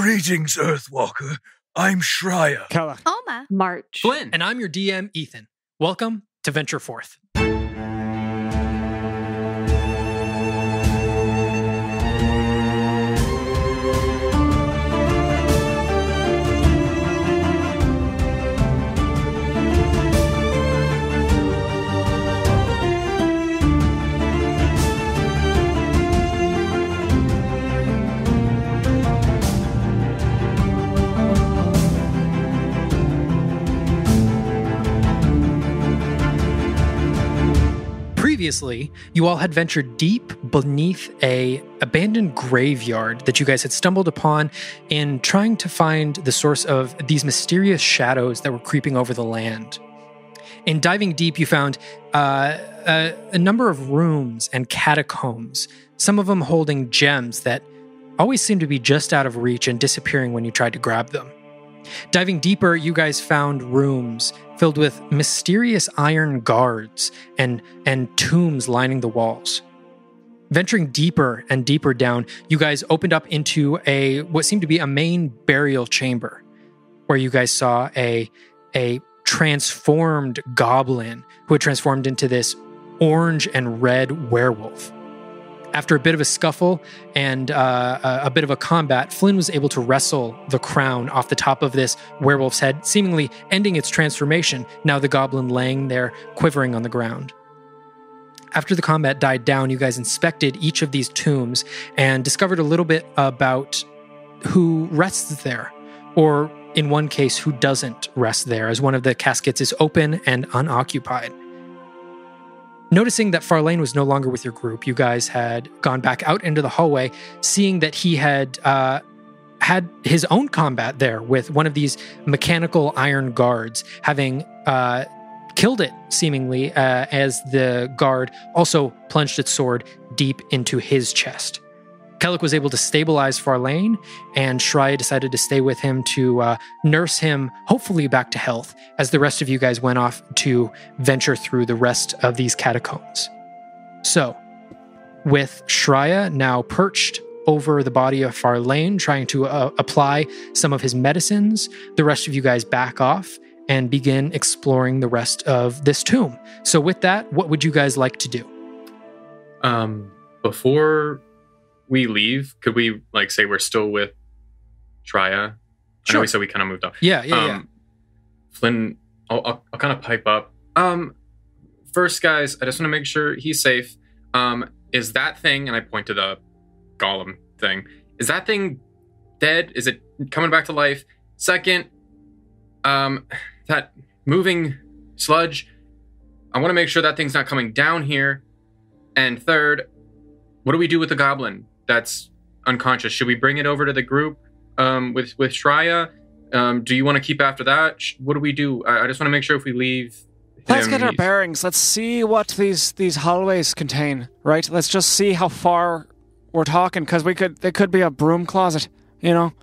Greetings, Earthwalker. I'm Shreya. Kella. Oma. March. Flynn. And I'm your DM, Ethan. Welcome to Venture Forth. Previously, you all had ventured deep beneath a abandoned graveyard that you guys had stumbled upon in trying to find the source of these mysterious shadows that were creeping over the land. In diving deep, you found a number of rooms and catacombs, some of them holding gems that always seemed to be just out of reach and disappearing when you tried to grab them. Diving deeper, you guys found rooms filled with mysterious iron guards and tombs lining the walls. Venturing deeper and deeper down, you guys opened up into what seemed to be a main burial chamber, where you guys saw a transformed goblin who had transformed into this orange and red werewolf. After a bit of a scuffle and a bit of a combat, Flynn was able to wrestle the crown off the top of this werewolf's head, seemingly ending its transformation, now the goblin laying there, quivering on the ground. After the combat died down, you guys inspected each of these tombs and discovered a little bit about who rests there, or in one case, who doesn't rest there, as one of the caskets is open and unoccupied. Noticing that Farlane was no longer with your group, you guys had gone back out into the hallway, seeing that he had had his own combat there with one of these mechanical iron guards, having killed it, seemingly, as the guard also plunged its sword deep into his chest. Kellic was able to stabilize Farlane, and Shreya decided to stay with him to nurse him, hopefully back to health, as the rest of you guys went off to venture through the rest of these catacombs. So, with Shreya now perched over the body of Farlane, trying to apply some of his medicines, the rest of you guys back off and begin exploring the rest of this tomb. So with that, what would you guys like to do? Before we leave, could we say we're still with Shreya? Sure. I know we said we kind of moved on. Yeah. Flynn, I'll kind of pipe up. First, guys, I just want to make sure he's safe. Is that thing, and I point to the golem thing, is that thing dead? Is it coming back to life? Second, that moving sludge, I want to make sure that thing's not coming down here. And third, what do we do with the goblin that's unconscious? Should we bring it over to the group with Shreya? Do you want to keep after that? What do we do? I just want to make sure if we leave Let's get our bearings. Let's see what these hallways contain, right? Let's just see how far we're talking, because they could be a broom closet, you know?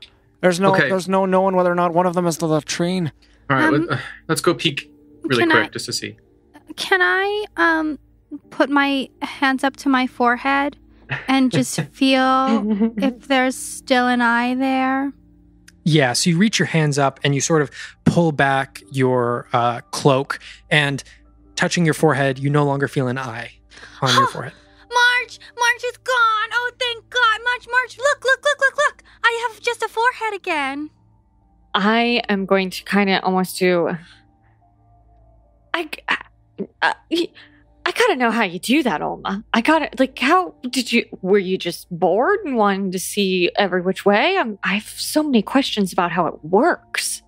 There's no knowing whether or not one of them is the latrine. All right, let's go peek really quick just to see. Can I put my hands up to my forehead and just feel if there's still an eye there? Yeah, so you reach your hands up and you sort of pull back your cloak, and touching your forehead, you no longer feel an eye on your forehead. March is gone. Oh, thank God. March, look. I have just a forehead again. I am going to kind of almost do... I gotta know how you do that, Olma. How did you... Were you just bored and wanting to see every which way? I have so many questions about how it works.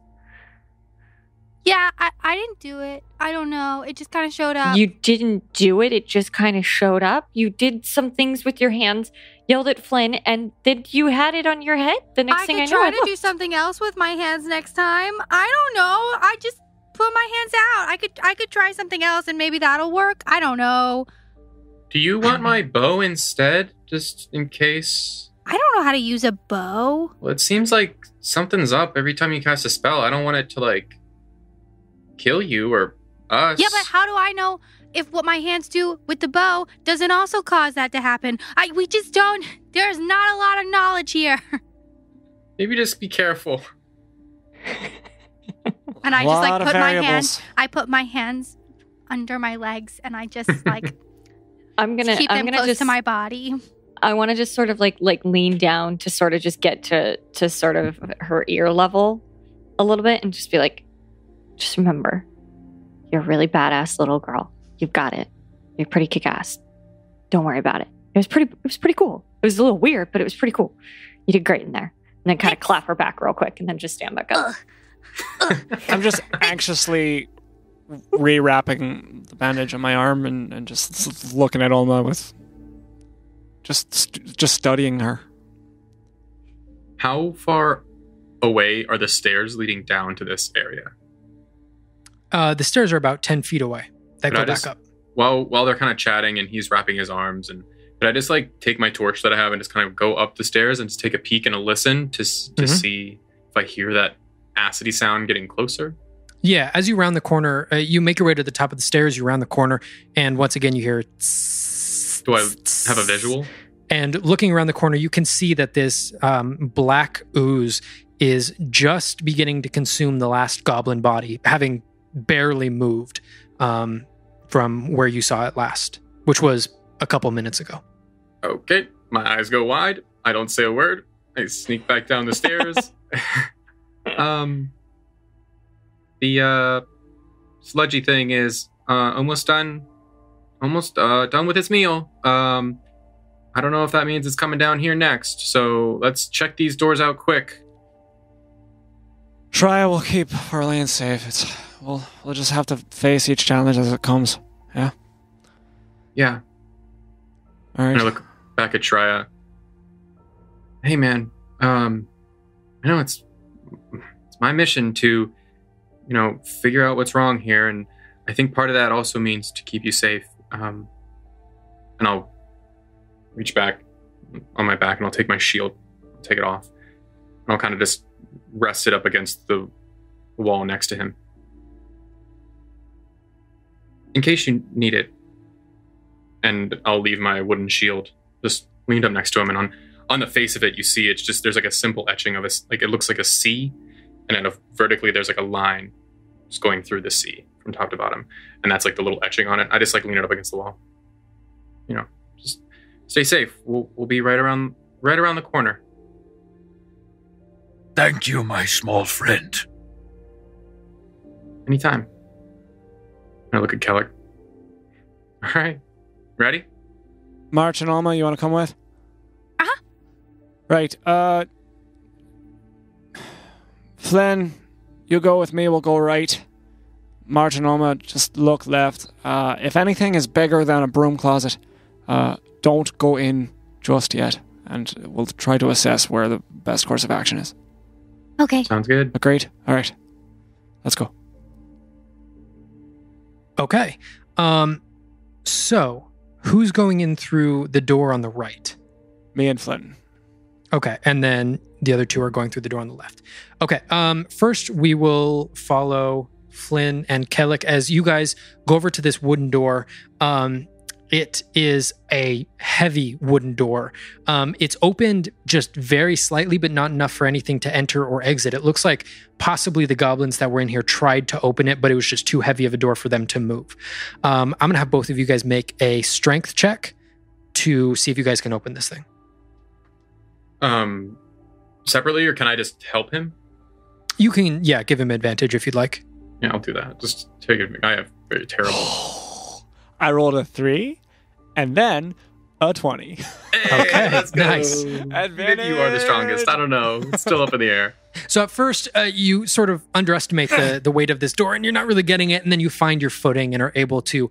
Yeah, I didn't do it. I don't know. It just kind of showed up. You didn't do it? It just kind of showed up? You did some things with your hands, yelled at Flynn, and then you had it on your head? The next thing I know, I could try to do something else with my hands next time. I don't know. I just put my hands out. I could try something else and maybe that'll work. I don't know. Do you want my bow instead, just in case? I don't know how to use a bow. Well, it seems like something's up every time you cast a spell. I don't want it to, kill you or us. Yeah, but how do I know if what my hands do with the bow doesn't also cause that to happen? We just don't... There's not a lot of knowledge here. Maybe just be careful. And I just like Lot of variables. put my hands under my legs, and I just like I'm gonna close just to my body. I want to just sort of like lean down to sort of just get to sort of her ear level a little bit and just be like, just remember, you're a really badass little girl. You've got it. You're pretty kick-ass. Don't worry about it. It was pretty cool. It was a little weird, but it was pretty cool. You did great in there. And then kind of clap her back real quick and then just stand back up. I'm just anxiously rewrapping the bandage on my arm and just looking at Olma with just studying her. How far away are the stairs leading down to this area? The stairs are about 10 feet away. That go back up. While they're kind of chatting and he's wrapping his arms, and could I just like take my torch that I have and just kind of go up the stairs and just take a peek and a listen to see if I hear that acidy sound getting closer? Yeah, as you round the corner, you make your way to the top of the stairs, you round the corner, and once again you hear... Do I have a visual? And looking around the corner, you can see that this black ooze is just beginning to consume the last goblin body, having barely moved from where you saw it last, which was a couple minutes ago. Okay, my eyes go wide. I don't say a word. I sneak back down the stairs. The sludgy thing is almost done. Almost done with its meal. I don't know if that means it's coming down here next. So let's check these doors out quick. Shreya will keep Orleans safe. We'll just have to face each challenge as it comes. Yeah. Yeah. All right. And I look back at Shreya. Hey, man. I know it's my mission to, figure out what's wrong here, and I think part of that also means to keep you safe. And I'll reach back on my back and I'll take my shield, take it off, and I'll kind of just rest it up against the wall next to him, in case you need it. And I'll leave my wooden shield just leaned up next to him, and on the face of it, you see it's just, there's like a simple etching of it looks like a C, and then vertically there's like a line just going through the C from top to bottom, and that's like the little etching on it. I just like lean it up against the wall. Just stay safe. We'll be right around the corner. Thank you, my small friend. Anytime. I look at Kellic. All right, ready? March and Alma, you want to come with? Uh-huh. Right. Flynn, you go with me. We'll go right. March and Alma, just look left. If anything is bigger than a broom closet, don't go in just yet, and we'll try to assess where the best course of action is. Okay. Sounds good. Agreed? All right. Let's go. Okay. So, who's going in through the door on the right? Me and Flynn. Okay, and then the other two are going through the door on the left. Okay, first we will follow Flynn and Kellic as you guys go over to this wooden door. It is a heavy wooden door. It's opened just very slightly, but not enough for anything to enter or exit. It looks like possibly the goblins that were in here tried to open it, but it was just too heavy of a door for them to move. I'm going to have both of you guys make a strength check to see if you guys can open this thing. Separately, or can I just help him? You can, give him advantage if you'd like. Yeah, I'll do that. Just take it. I have very terrible. I rolled a 3 and then a 20. Hey, Okay, let's go. nice. Maybe you are the strongest. I don't know. It's still up in the air. So at first, you sort of underestimate the weight of this door, and you're not really getting it, and then you find your footing and are able to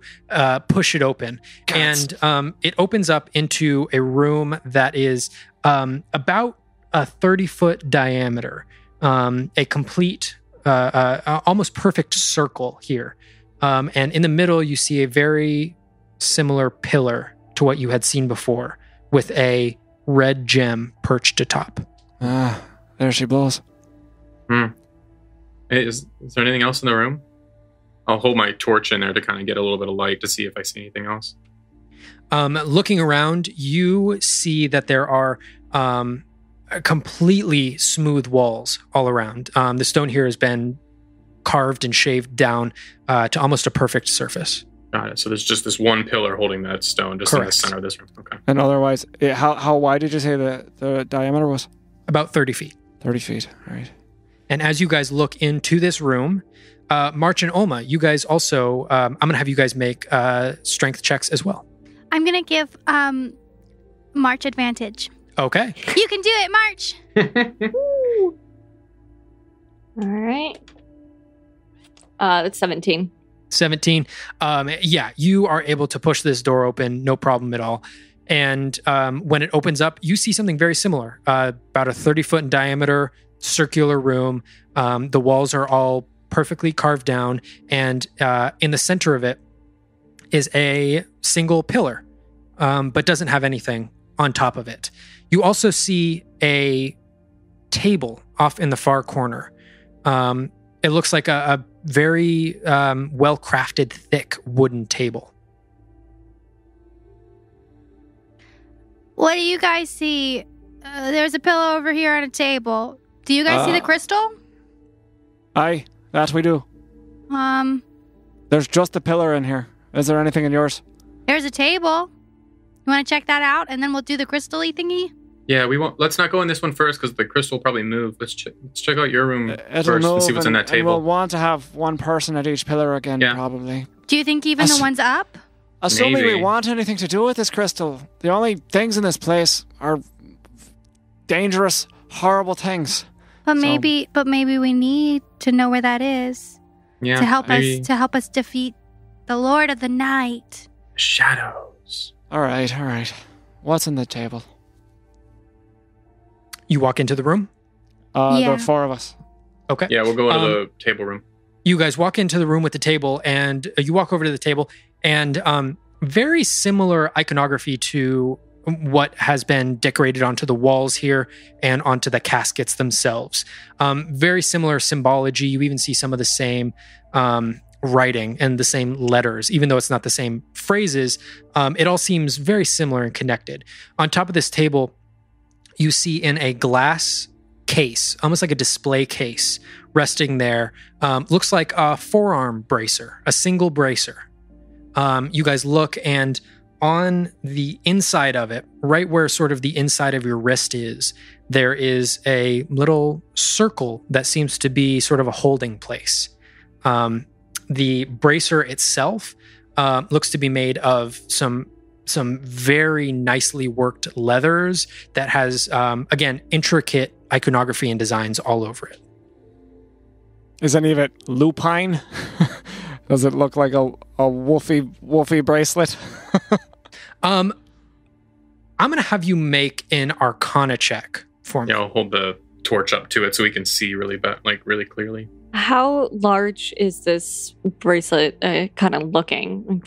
push it open. And it opens up into a room that is about a 30-foot diameter, a complete, almost perfect circle here. And in the middle, you see a very similar pillar to what you had seen before, with a red gem perched atop. There she blows. Hey, is there anything else in the room? I'll hold my torch in there to kind of get a little bit of light to see if I see anything else. Looking around, you see that there are completely smooth walls all around. The stone here has been carved and shaved down to almost a perfect surface. Got it. So there's just this one pillar holding that stone just Correct. in the center of this room. Okay. And otherwise, how wide did you say the diameter was? About 30 feet. 30 feet. All right. And as you guys look into this room, March and Oma, you guys also, I'm going to have you guys make strength checks as well. I'm going to give March advantage. Okay. You can do it, March. All right. That's 17. 17. Yeah, you are able to push this door open, no problem at all. And when it opens up, you see something very similar. About a 30-foot in diameter, circular room. The walls are all perfectly carved down. And in the center of it is a single pillar, but doesn't have anything on top of it. You also see a table off in the far corner. It looks like a very well-crafted, thick wooden table. What do you guys see? There's a pillow over here on a table. Do you guys see the crystal? Aye, that we do. There's just a pillar in here. Is there anything in yours? There's a table. You want to check that out, and then we'll do the crystal-y thingy? Yeah, we won't. Let's not go in this one first because the crystal will probably move. Let's check out your room It'll first move and see what's in that table. And we'll want to have one person at each pillar again, probably. Do you think even the ones up? Assuming Maybe. we want anything to do with this crystal, the only things in this place are dangerous, horrible things. But maybe we need to know where that is Yeah, to help maybe. us defeat the Lord of the Night. Shadows. All right. What's in the table? You walk into the room? Yeah. The four of us. Okay. Yeah, we'll go into the table room. You guys walk into the room with the table, and you walk over to the table, and very similar iconography to what has been decorated onto the walls here and onto the caskets themselves. Very similar symbology. You even see some of the same writing and the same letters, even though it's not the same phrases. It all seems very similar and connected. On top of this table, you see in a glass case, almost like a display case, resting there, looks like a forearm bracer, a single bracer. You guys look, and on the inside of it, right where sort of the inside of your wrist is, there is a little circle that seems to be sort of a holding place. The bracer itself looks to be made of some very nicely worked leathers that has, again, intricate iconography and designs all over it. Is any of it lupine? Does it look like a wolfy bracelet? I'm going to have you make an Arcana check for me. Yeah, I'll hold the torch up to it so we can see really clearly. How large is this bracelet kind of looking?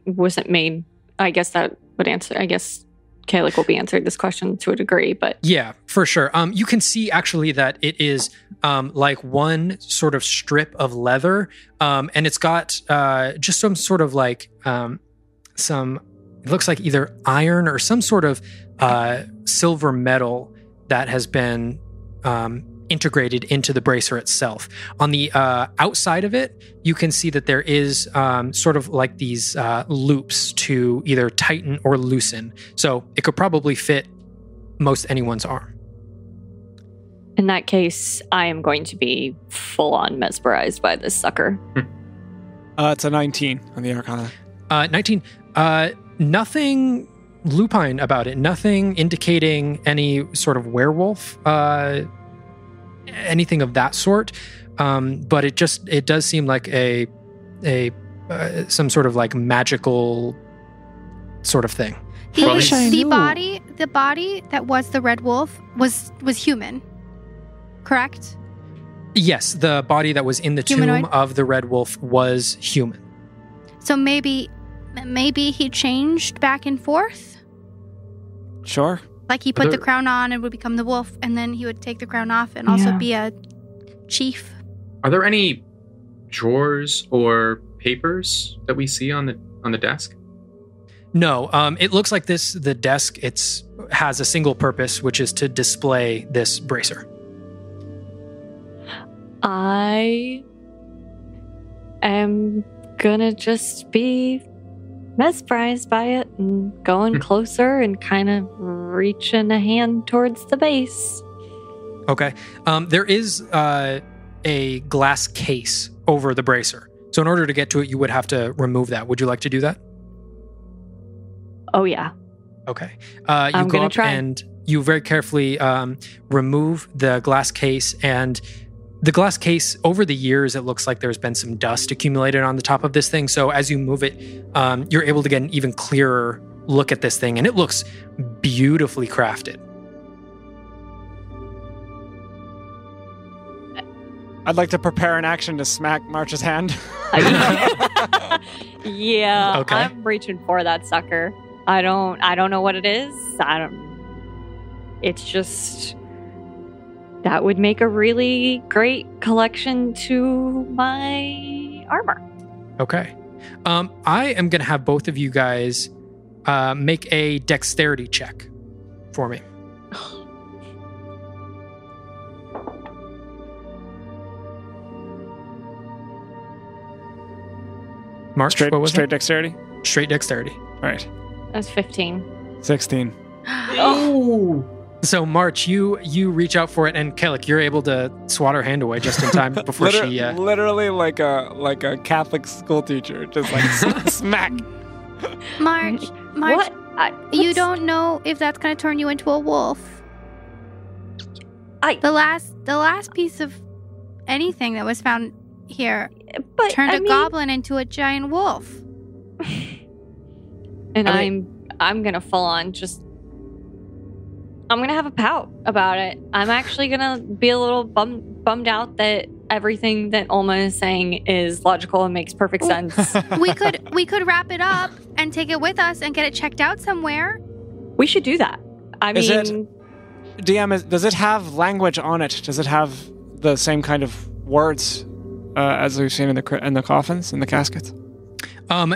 Was it made? I guess that would answer. I guess Kalik will be answering this question to a degree, but yeah, for sure. You can see actually that it is like one sort of strip of leather, and it's got just some sort of like it looks like either iron or some sort of silver metal that has been integrated into the bracer itself. On the outside of it, you can see that there is sort of like these loops to either tighten or loosen. So it could probably fit most anyone's arm. in that case, I am going to be full on mesmerized by this sucker. It's a 19 on the Arcana. 19. Nothing lupine about it. Nothing indicating any sort of werewolf, anything of that sort. But it does seem like a some sort of like magical sort of thing. The body that was the red wolf was human, correct? Yes, the body that was in the Humanoid? tomb of the red wolf was human. So maybe he changed back and forth? Sure. Like he put the crown on and would become the wolf, and then he would take the crown off and also be a chief. Are there any drawers or papers that we see on the desk? No, it looks like the desk, it's has a single purpose, which is to display this bracer. I am gonna just be mesmerized by it and going closer and kind of reaching a hand towards the base. Okay. There is a glass case over the bracer. So in order to get to it, you would have to remove that. Would you like to do that? Oh, yeah. Okay. I'm go gonna up try. and you very carefully remove the glass case. And the glass case, over the years, it looks like there's been some dust accumulated on the top of this thing. So as you move it, you're able to get an even clearer look at this thing. And it looks beautifully crafted. I'd like to prepare an action to smack March's hand. Yeah, Okay. I'm reaching for that sucker. I don't know what it is. It's just that would make a really great collection to my armor. Okay. I am going to have both of you guys make a dexterity check for me. March, Straight, what was straight it? dexterity? Straight dexterity. All right. That's 15. 16. Oh. So, March, you reach out for it, and Kellic, you're able to swat her hand away just in time before she... Literally like a Catholic school teacher. Just like smack. March, What? you don't know if that's going to turn you into a wolf. The last piece of anything that was found here But turned I a mean, goblin into a giant wolf. and I mean- I'm gonna full on just. I'm gonna have a pout about it. I'm actually gonna be a little bummed out that everything that Ulma is saying is logical and makes perfect sense. we could wrap it up and take it with us and get it checked out somewhere. We should do that. I Is it- mean, DM, does it have language on it? Does it have the same kind of words as we've seen in the coffins, in the caskets?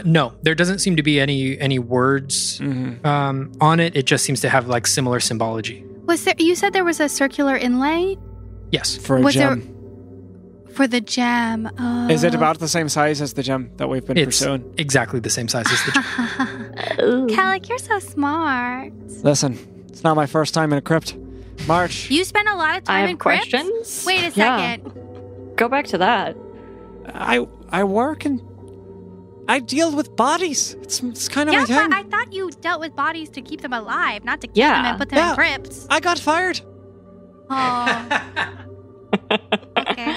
No, there doesn't seem to be any words on it. It just seems to have like similar symbology. Was there? You said there was a circular inlay Yes. For a Was there- gem. for the gem. Is it about the same size as the gem that we've been It's pursuing? exactly the same size as the gem. Kellic, you're so smart. Listen, it's not my first time in a crypt. March, You spend a lot of I time have in crypts? questions. Wait a Yeah. second. Go back to that. I work and I deal with bodies. It's kind of Yeah, my thing. but I thought you dealt with bodies to keep them alive, not to kill Yeah. them and put them Yeah. in crypts. I got fired. Oh, okay.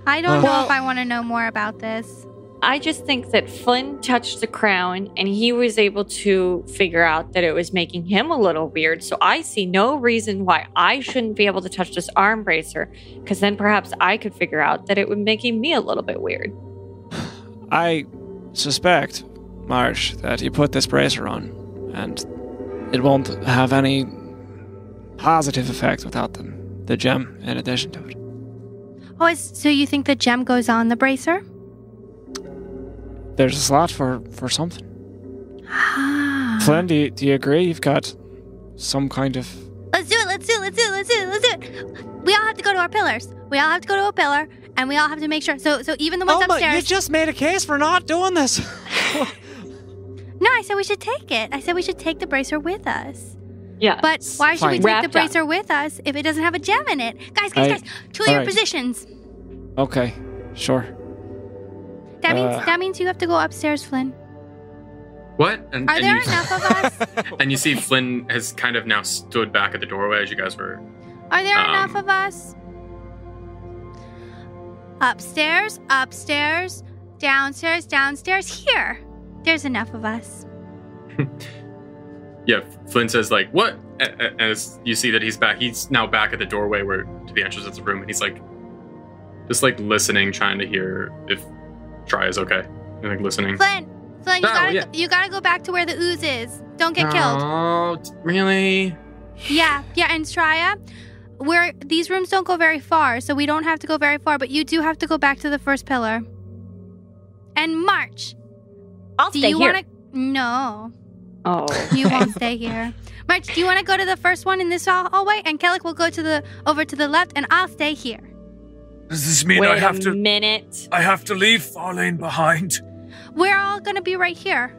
I don't know Well- if I want to know more about this. I just think that Flynn touched the crown and he was able to figure out that it was making him a little weird. So I see no reason why I shouldn't be able to touch this arm bracer, because then perhaps I could figure out that it would making me a little bit weird. I suspect, Marsh, that you put this bracer on and it won't have any positive effect without the gem in addition to it. Oh, so you think the gem goes on the bracer? There's a slot for something. Ah. Flynn, do you agree? You've got some kind of... Let's do it. We all have to go to our pillars. We all have to go to a pillar, and we all have to make sure. So even the ones Alma, upstairs. you just made a case for not doing this. No, I said we should take it. I said we should take the bracer with us. Yeah. But why should we Fine. take the Wrapped up. bracer with us if it doesn't have a gem in it? Guys, to all your right. positions. Okay, sure. That means you have to go upstairs, Flynn. What? And, Are and there you, enough of us? And you see Flynn has kind of now stood back at the doorway as you guys were. Are there enough of us? Upstairs, downstairs, here. There's enough of us. Yeah, Flynn says like, "What?" As you see that he's back, he's now back at the doorway to the entrance of the room, and he's like, just like listening, trying to hear if Try is okay, and like listening. Flynn, Oh, you gotta go back to where the ooze is. Don't get killed. Oh, really? Yeah, and Straya, these rooms don't go very far, so we don't have to go very far, but you do have to go back to the first pillar. And March. I'll Do stay you here. wanna No. Oh. You won't stay here. March, do you want to go to the first one in this hallway? And Kellic will go over to the left, and I'll stay here. Does this mean Wait I have a minute. I have to leave Farlane behind? We're all going to be right here.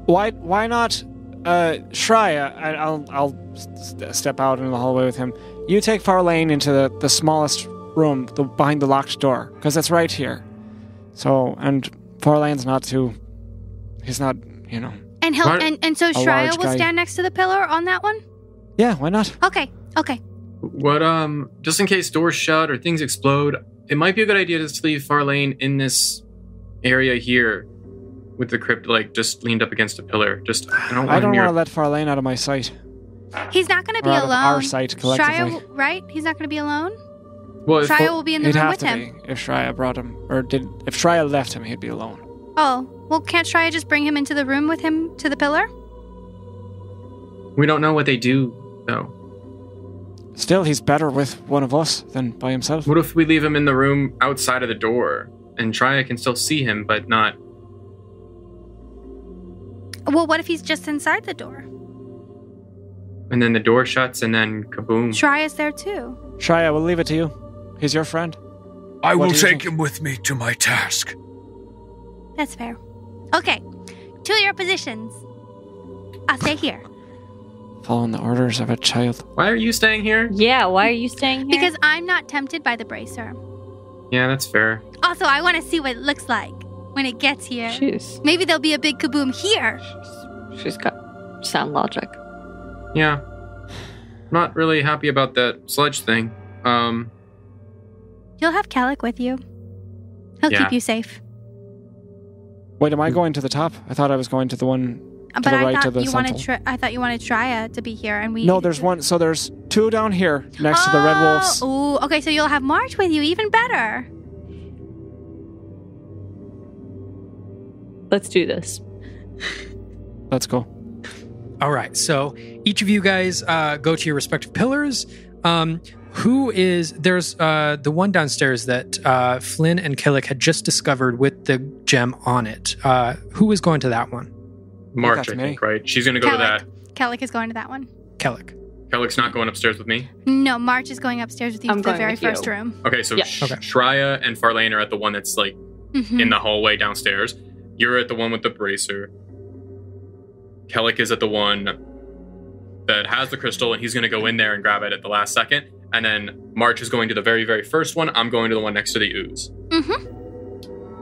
Why not, Shreya? I'll step out into the hallway with him. You take Farlane into the smallest room, behind the locked door, because it's right here. So, and Farlane's not too. He's not, And he'll and so Shreya will guy. stand next to the pillar on that one. Yeah, why not? Okay. What, just in case doors shut or things explode, it might be a good idea to just leave Farlane in this area here with the crypt, just leaned up against a pillar. I don't want to let Farlane out of my sight. He's not going to be Out alone. of our sight collectively. Shreya, right? He's not going to be alone. Well, Shreya will be in the He'd room have with to him. be if Shreya brought him, if Shreya left him, he'd be alone. Oh, well, can't Shreya just bring him into the room with him to the pillar? we don't know what they do, though. Still, he's better with one of us than by himself. What if we leave him in the room outside of the door, and Shreya can still see him, but not... Well, what if he's just inside the door? And then the door shuts, and then kaboom. Shreya's there too. Shreya, we'll leave it to you. He's your friend. I What will do you take think? him with me to my task. That's fair. Okay, to your positions. I'll stay here. Following the orders of a child. Why are you staying here? Yeah, why are you staying here? Because I'm not tempted by the bracer. Yeah, that's fair. Also, I want to see what it looks like when it gets here. Jeez. Maybe there'll be a big kaboom here. She's got sound logic. Yeah. Not really happy about that sludge thing. You'll have Kellic with you. He'll Yeah. keep you safe. Wait, am I going to the top? I thought I was going to the one to But the I right thought of the you wanted central. I thought you wanted Shreya to be here, and we. No, there's one. So there's two down here next to the red wolves. Ooh, okay, so you'll have March with you, even better. Let's do this. Let's go. All right. So each of you guys go to your respective pillars. There's the one downstairs that Flynn and Kellic had just discovered with the gem on it. Who is going to that one? March, That's I me. think, right? She's going to go to that. Kellic is going to that one. Kellic. Kellic's not going upstairs with me. No, March is going upstairs with you I'm to the going very with you. first room. Okay, so Yeah. Okay. Shreya and Farlane are at the one that's Mhm. in the hallway downstairs. You're at the one with the bracer. Kellic is at the one that has the crystal, and he's going to go in there and grab it at the last second. And then March is going to the very, very first one. I'm going to the one next to the ooze.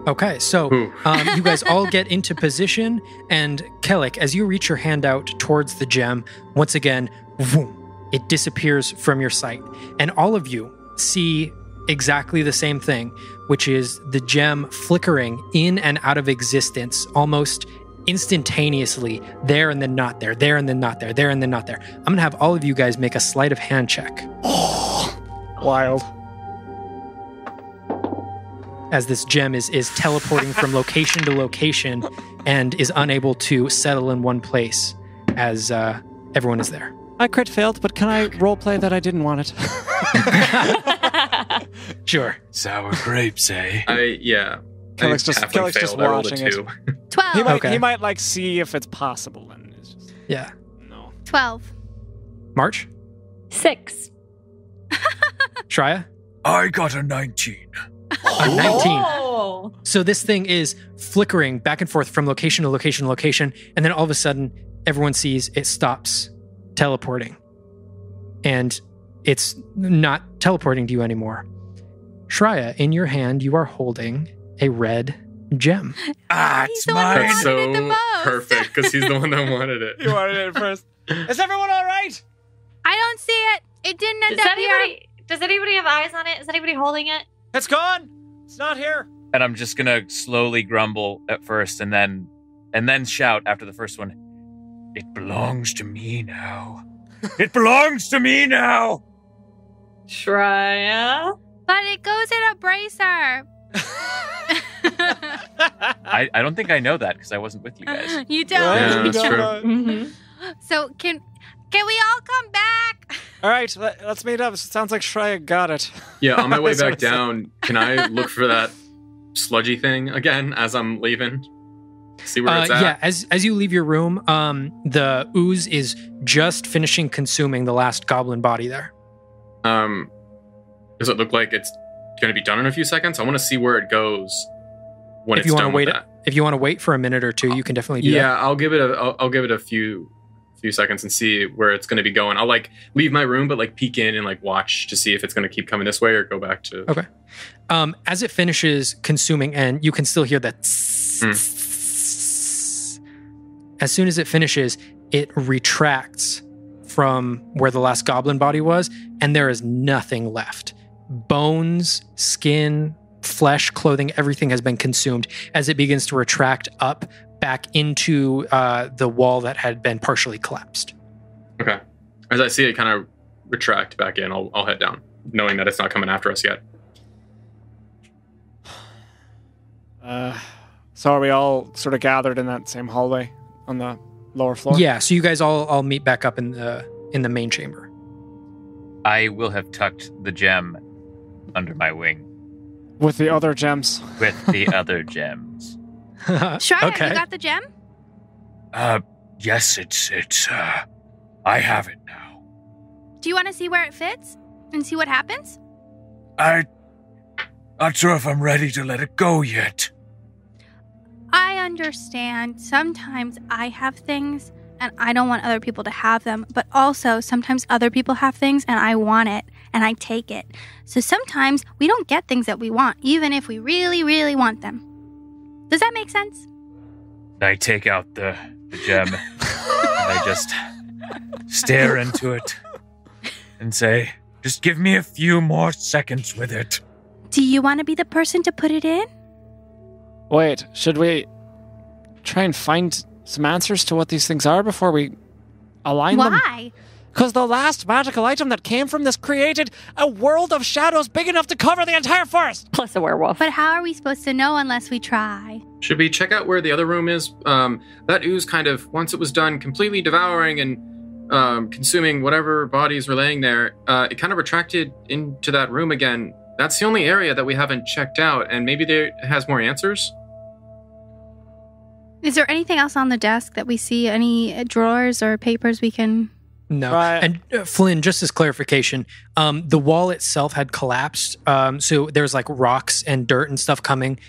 Okay. So Ooh. you guys all get into position, and Kellic, as you reach your hand out towards the gem, once again, vroom, it disappears from your sight, and all of you see exactly the same thing, which is the gem flickering in and out of existence almost instantaneously, there and then not there, there and then not there, there and then not there. I'm going to have all of you guys make a sleight of hand check Wild. as this gem is teleporting from location to location and is unable to settle in one place as everyone is there. I crit failed, but can I roleplay that I didn't want it? Sure. Sour grapes, eh? Yeah. Kellic's just I rolled a watching it. 2. 12. He might like see if it's possible, and it's just Yeah. no. 12. March? 6. Shreya? I got a 19. A 19. Oh. So this thing is flickering back and forth from location to location to location, and then all of a sudden, everyone sees it stops teleporting. And it's not teleporting to you anymore. Shreya, in your hand, you are holding a red gem. Ah, He's it's the one who mine. That's wanted it the so most. perfect, because he's the one that wanted it. You wanted it first. Is everyone all right? I don't see it. It didn't end Does up here. anybody have eyes on it? Is anybody holding it? It's gone. It's not here. And I'm just gonna slowly grumble at first, and then shout after the first one. It belongs to me now. It belongs to me now. Shreya? But it goes in a bracer. I don't think I know that because I wasn't with you guys. You don't. Yeah, that's true. Mm-hmm. So can we all come back? All right, let's meet up. It sounds like Shreya got it. Yeah, on my way That's what back I said. down, can I look for that sludgy thing again as I'm leaving? See where it's at? Yeah, as you leave your room, the ooze is just finishing consuming the last goblin body there. Does it look like it's going to be done in a few seconds? I want to see where it goes when If it's you want done to wait, with that. if you want to wait for a minute or two, you can definitely do that. Yeah, I'll give it a few seconds and see where it's going to be going. I'll like leave my room, but like peek in and like watch to see if it's going to keep coming this way or go back to. Okay. As it finishes consuming, and you can still hear that. As soon as it finishes, it retracts from where the last goblin body was, and there is nothing left. Bones, skin, flesh, clothing, everything has been consumed as it begins to retract up back into the wall that had been partially collapsed. Okay. As I see it kind of retract back in, I'll head down, knowing that it's not coming after us yet. So are we all sort of gathered in that same hallway on the lower floor? Yeah, so you guys all meet back up in the main chamber. I will have tucked the gem under my wing With the other gems. with the other gems. Shreya, Okay. you got the gem? Yes, it's I have it now. Do you want to see where it fits and see what happens? I'm not sure if I'm ready to let it go yet. I understand. Sometimes I have things and I don't want other people to have them, but also sometimes other people have things and I want it and I take it. So sometimes we don't get things that we want, even if we really, really want them. Does that make sense? I take out the gem and I just stare into it and say, just give me a few more seconds with it. Do you want to be the person to put it in? Wait, should we try and find some answers to what these things are before we align them? Why? Because the last magical item that came from this created a world of shadows big enough to cover the entire forest. Plus a werewolf. But how are we supposed to know unless we try? Should we check out where the other room is? That ooze kind of, once it was done completely devouring and consuming whatever bodies were laying there, it kind of retracted into that room again. That's the only area that we haven't checked out, and maybe it has more answers? Is there anything else on the desk that we see? Any drawers or papers we can... No. Right. And Flynn, just as clarification, the wall itself had collapsed. So there's like rocks and dirt and stuff coming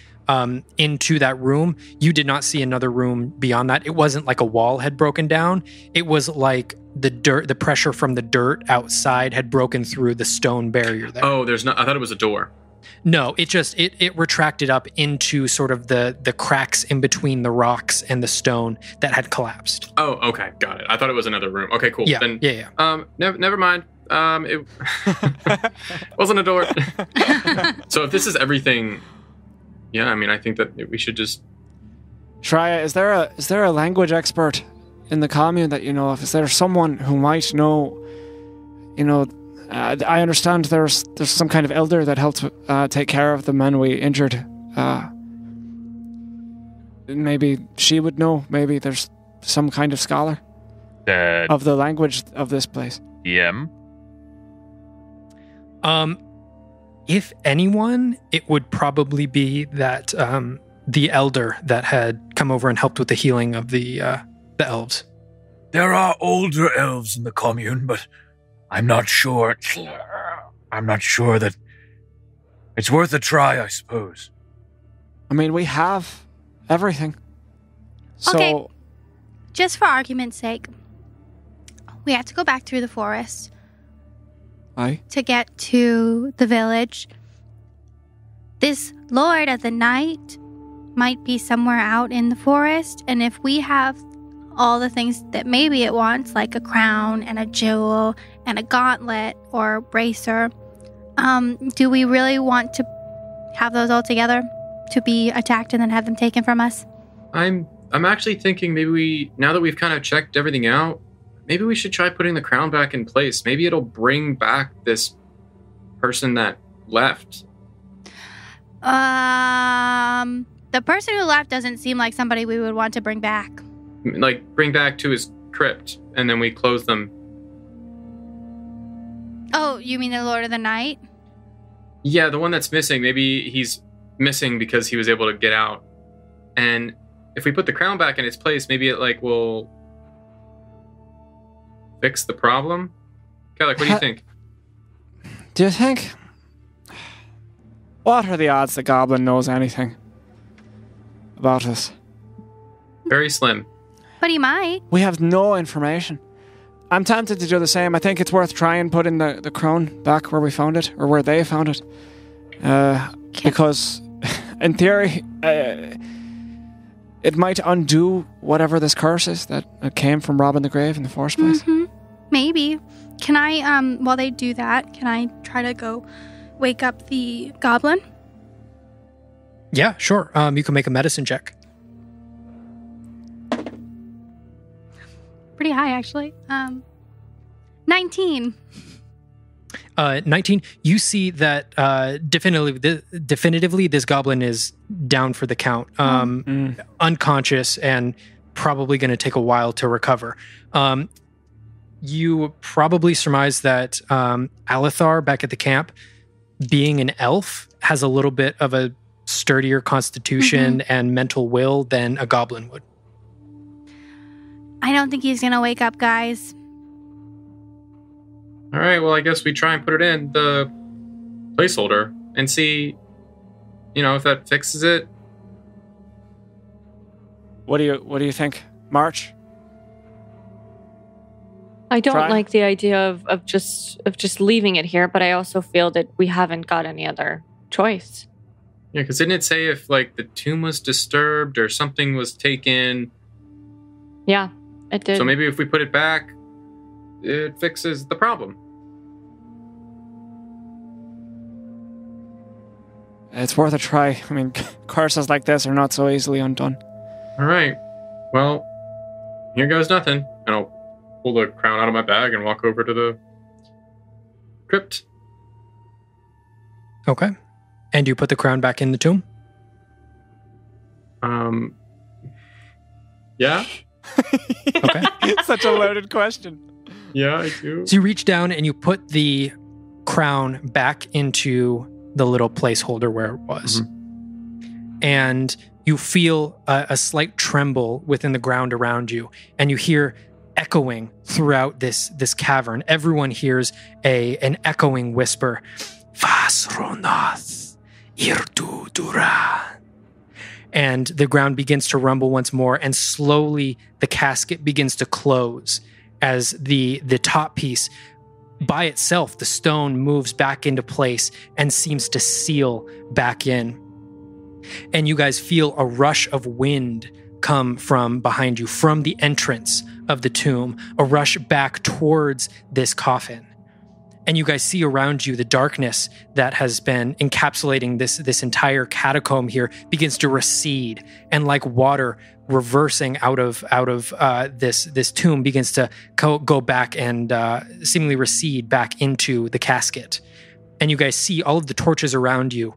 into that room. You did not see another room beyond that. It wasn't like a wall had broken down. It was like the pressure from the dirt outside had broken through the stone barrier there. Oh, there's not. I thought it was a door. No, it retracted up into sort of the cracks in between the rocks and the stone that had collapsed. Oh, okay, got it. I thought it was another room. Okay, cool. Yeah, Then, yeah. Never mind. It wasn't a door. So if this is everything, yeah, I mean, I think that we should just. Shreya, is there a language expert in the commune that you know of? Is there someone who might know? You know, I understand there's some kind of elder that helped take care of the men we injured. Maybe she would know. Maybe there's some kind of scholar of the language of this place. DM. If anyone, it would probably be that the elder that had come over and helped with the healing of the elves. There are older elves in the commune, but I'm not sure. I'm not sure that it's worth a try, I suppose. I mean, we have everything. So, Okay. Just for argument's sake, we have to go back through the forest aye. to get to the village. This Lord of the Night might be somewhere out in the forest, and if we have all the things that maybe it wants, like a crown and a jewel and a gauntlet or bracer, do we really want to have those all together to be attacked and then have them taken from us? I'm actually thinking maybe now that we've kind of checked everything out, maybe we should try putting the crown back in place. Maybe it'll bring back this person that left. The person who left doesn't seem like somebody we would want to bring back. Like, bring back to his crypt, and then we close them. Oh, you mean the Lord of the Night? Yeah, the one that's missing. Maybe he's missing because he was able to get out. And if we put the crown back in its place, maybe it like will fix the problem. Kellic, what do you think? Do you think? What are the odds the goblin knows anything about us? Very slim. But he might. We have no information. I'm tempted to do the same. I think it's worth trying putting the crown back where we found it, or where they found it. Because, in theory, it might undo whatever this curse is that came from robbing the grave in the first place. Mm-hmm. Maybe. Can I, while they do that, can I try to go wake up the goblin? Yeah, sure. You can make a medicine check. Pretty high, actually. 19. 19. You see that definitively this goblin is down for the count. Unconscious and probably going to take a while to recover. You probably surmise that Alethar back at the camp, being an elf, has a little bit of a sturdier constitution and mental will than a goblin would. I don't think he's going to wake up, guys. All right, well, I guess we try and put it in the placeholder and see, if that fixes it. What do you think, March? I don't like the idea of just leaving it here, but I also feel that we haven't got any other choice. Yeah, because didn't it say if like the tomb was disturbed or something was taken? Yeah, it did. So maybe if we put it back, it fixes the problem. It's worth a try. I mean, curses like this are not so easily undone. All right. Well, here goes nothing. And I'll pull the crown out of my bag and walk over to the crypt. Okay. And you put the crown back in the tomb? Yeah. Okay. Such a loaded question. Yeah, I do. So you reach down and you put the crown back into the little placeholder where it was. And you feel a slight tremble within the ground around you. And you hear echoing throughout this cavern. Everyone hears an echoing whisper. Vasronath Irdudura. And the ground begins to rumble once more, and slowly the casket begins to close as the top piece, by itself, the stone moves back into place and seems to seal back in. And you guys feel a rush of wind come from behind you, from the entrance of the tomb, a rush back towards this coffin. And you guys see around you the darkness that has been encapsulating this entire catacomb here begins to recede, and like water reversing out of this tomb begins to go back and seemingly recede back into the casket. And you guys see all of the torches around you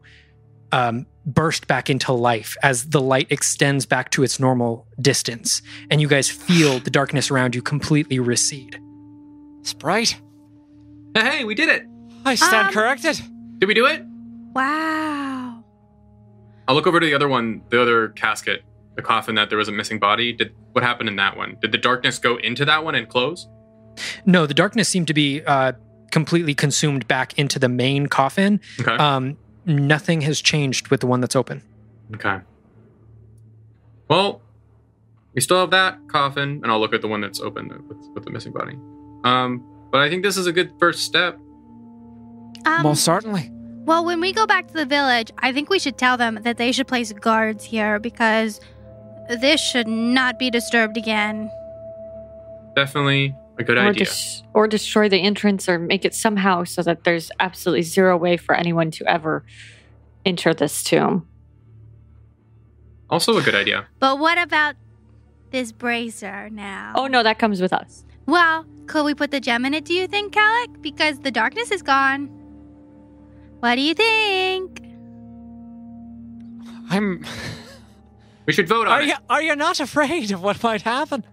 burst back into life as the light extends back to its normal distance. And you guys feel the darkness around you completely recede. Sprite. Hey, we did it. I stand corrected. Did we do it? Wow. I'll look over to the other one, the other casket, the coffin that there was a missing body. What happened in that one? Did the darkness go into that one and close? No, the darkness seemed to be completely consumed back into the main coffin. Okay. Nothing has changed with the one that's open. Okay. Well, we still have that coffin, and I'll look at the one that's open with the missing body. But I think this is a good first step. Most certainly. Well, when we go back to the village, I think we should tell them that they should place guards here because this should not be disturbed again. Definitely a good idea. Or destroy the entrance or make it somehow so that there's absolutely zero way for anyone to ever enter this tomb. Also a good idea. But what about this bracer now? Oh, no, that comes with us. Well, could we put the gem in it, do you think, Kellic? Because the darkness is gone. What do you think? We should vote on it. Are you not afraid of what might happen?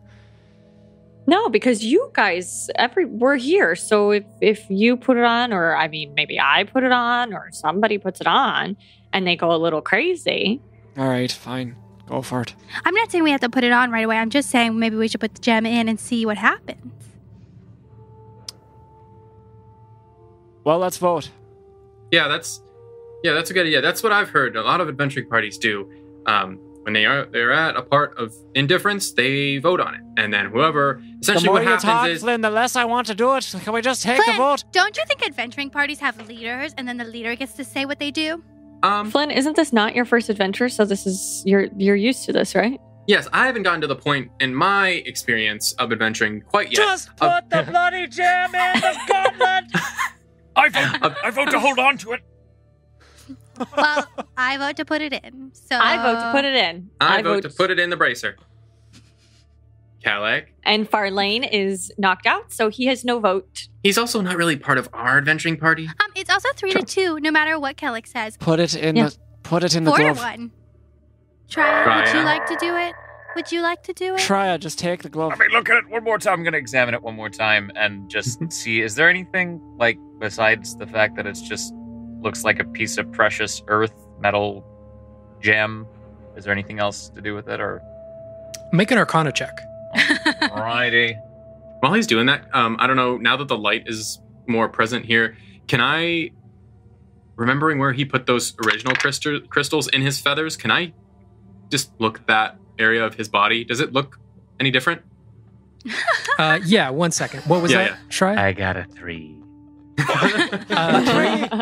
No, because you guys, we're here. So if you put it on, or maybe I put it on, or somebody puts it on, and they go a little crazy. All right, fine. Go for it. I'm not saying we have to put it on right away. I'm just saying maybe we should put the gem in and see what happens. Well, let's vote. Yeah, that's a good idea. That's what I've heard. A lot of adventuring parties do. When they're at a part of indifference, they vote on it, and then whoever essentially what happens is Flynn, the less I want to do it. Can we just take Flynn, the vote? Don't you think adventuring parties have leaders, and then the leader gets to say what they do? Flynn, isn't this not your first adventure? So this is you're used to this, right? Yes, I haven't gotten to the point in my experience of adventuring quite yet. Just put the bloody jam in the gauntlet. I vote to hold on to it. Well, I vote to put it in. So I vote to put it in. I vote to put it in the bracer. Kalek. And Farlane is knocked out, so he has no vote. He's also not really part of our adventuring party. It's also 3-2, no matter what Kellic says. Put it in the 4-1. Triad, would you Triad. like to do it? Would you like to do it? Triad, just take the glove. Let me look at it one more time. I'm going to examine it one more time and just see, is there anything, like, besides the fact that it's just looks like a piece of precious earth, metal, gem? Is there anything else to do with it, or? Make an Arcana check. Alrighty. While he's doing that, I don't know, now that the light is more present here, can I, remembering where he put those original crystals in his feathers, can I just look at that area of his body? Does it look any different? Yeah, 1 second. What was that? Yeah. Try? I got a 3. 3?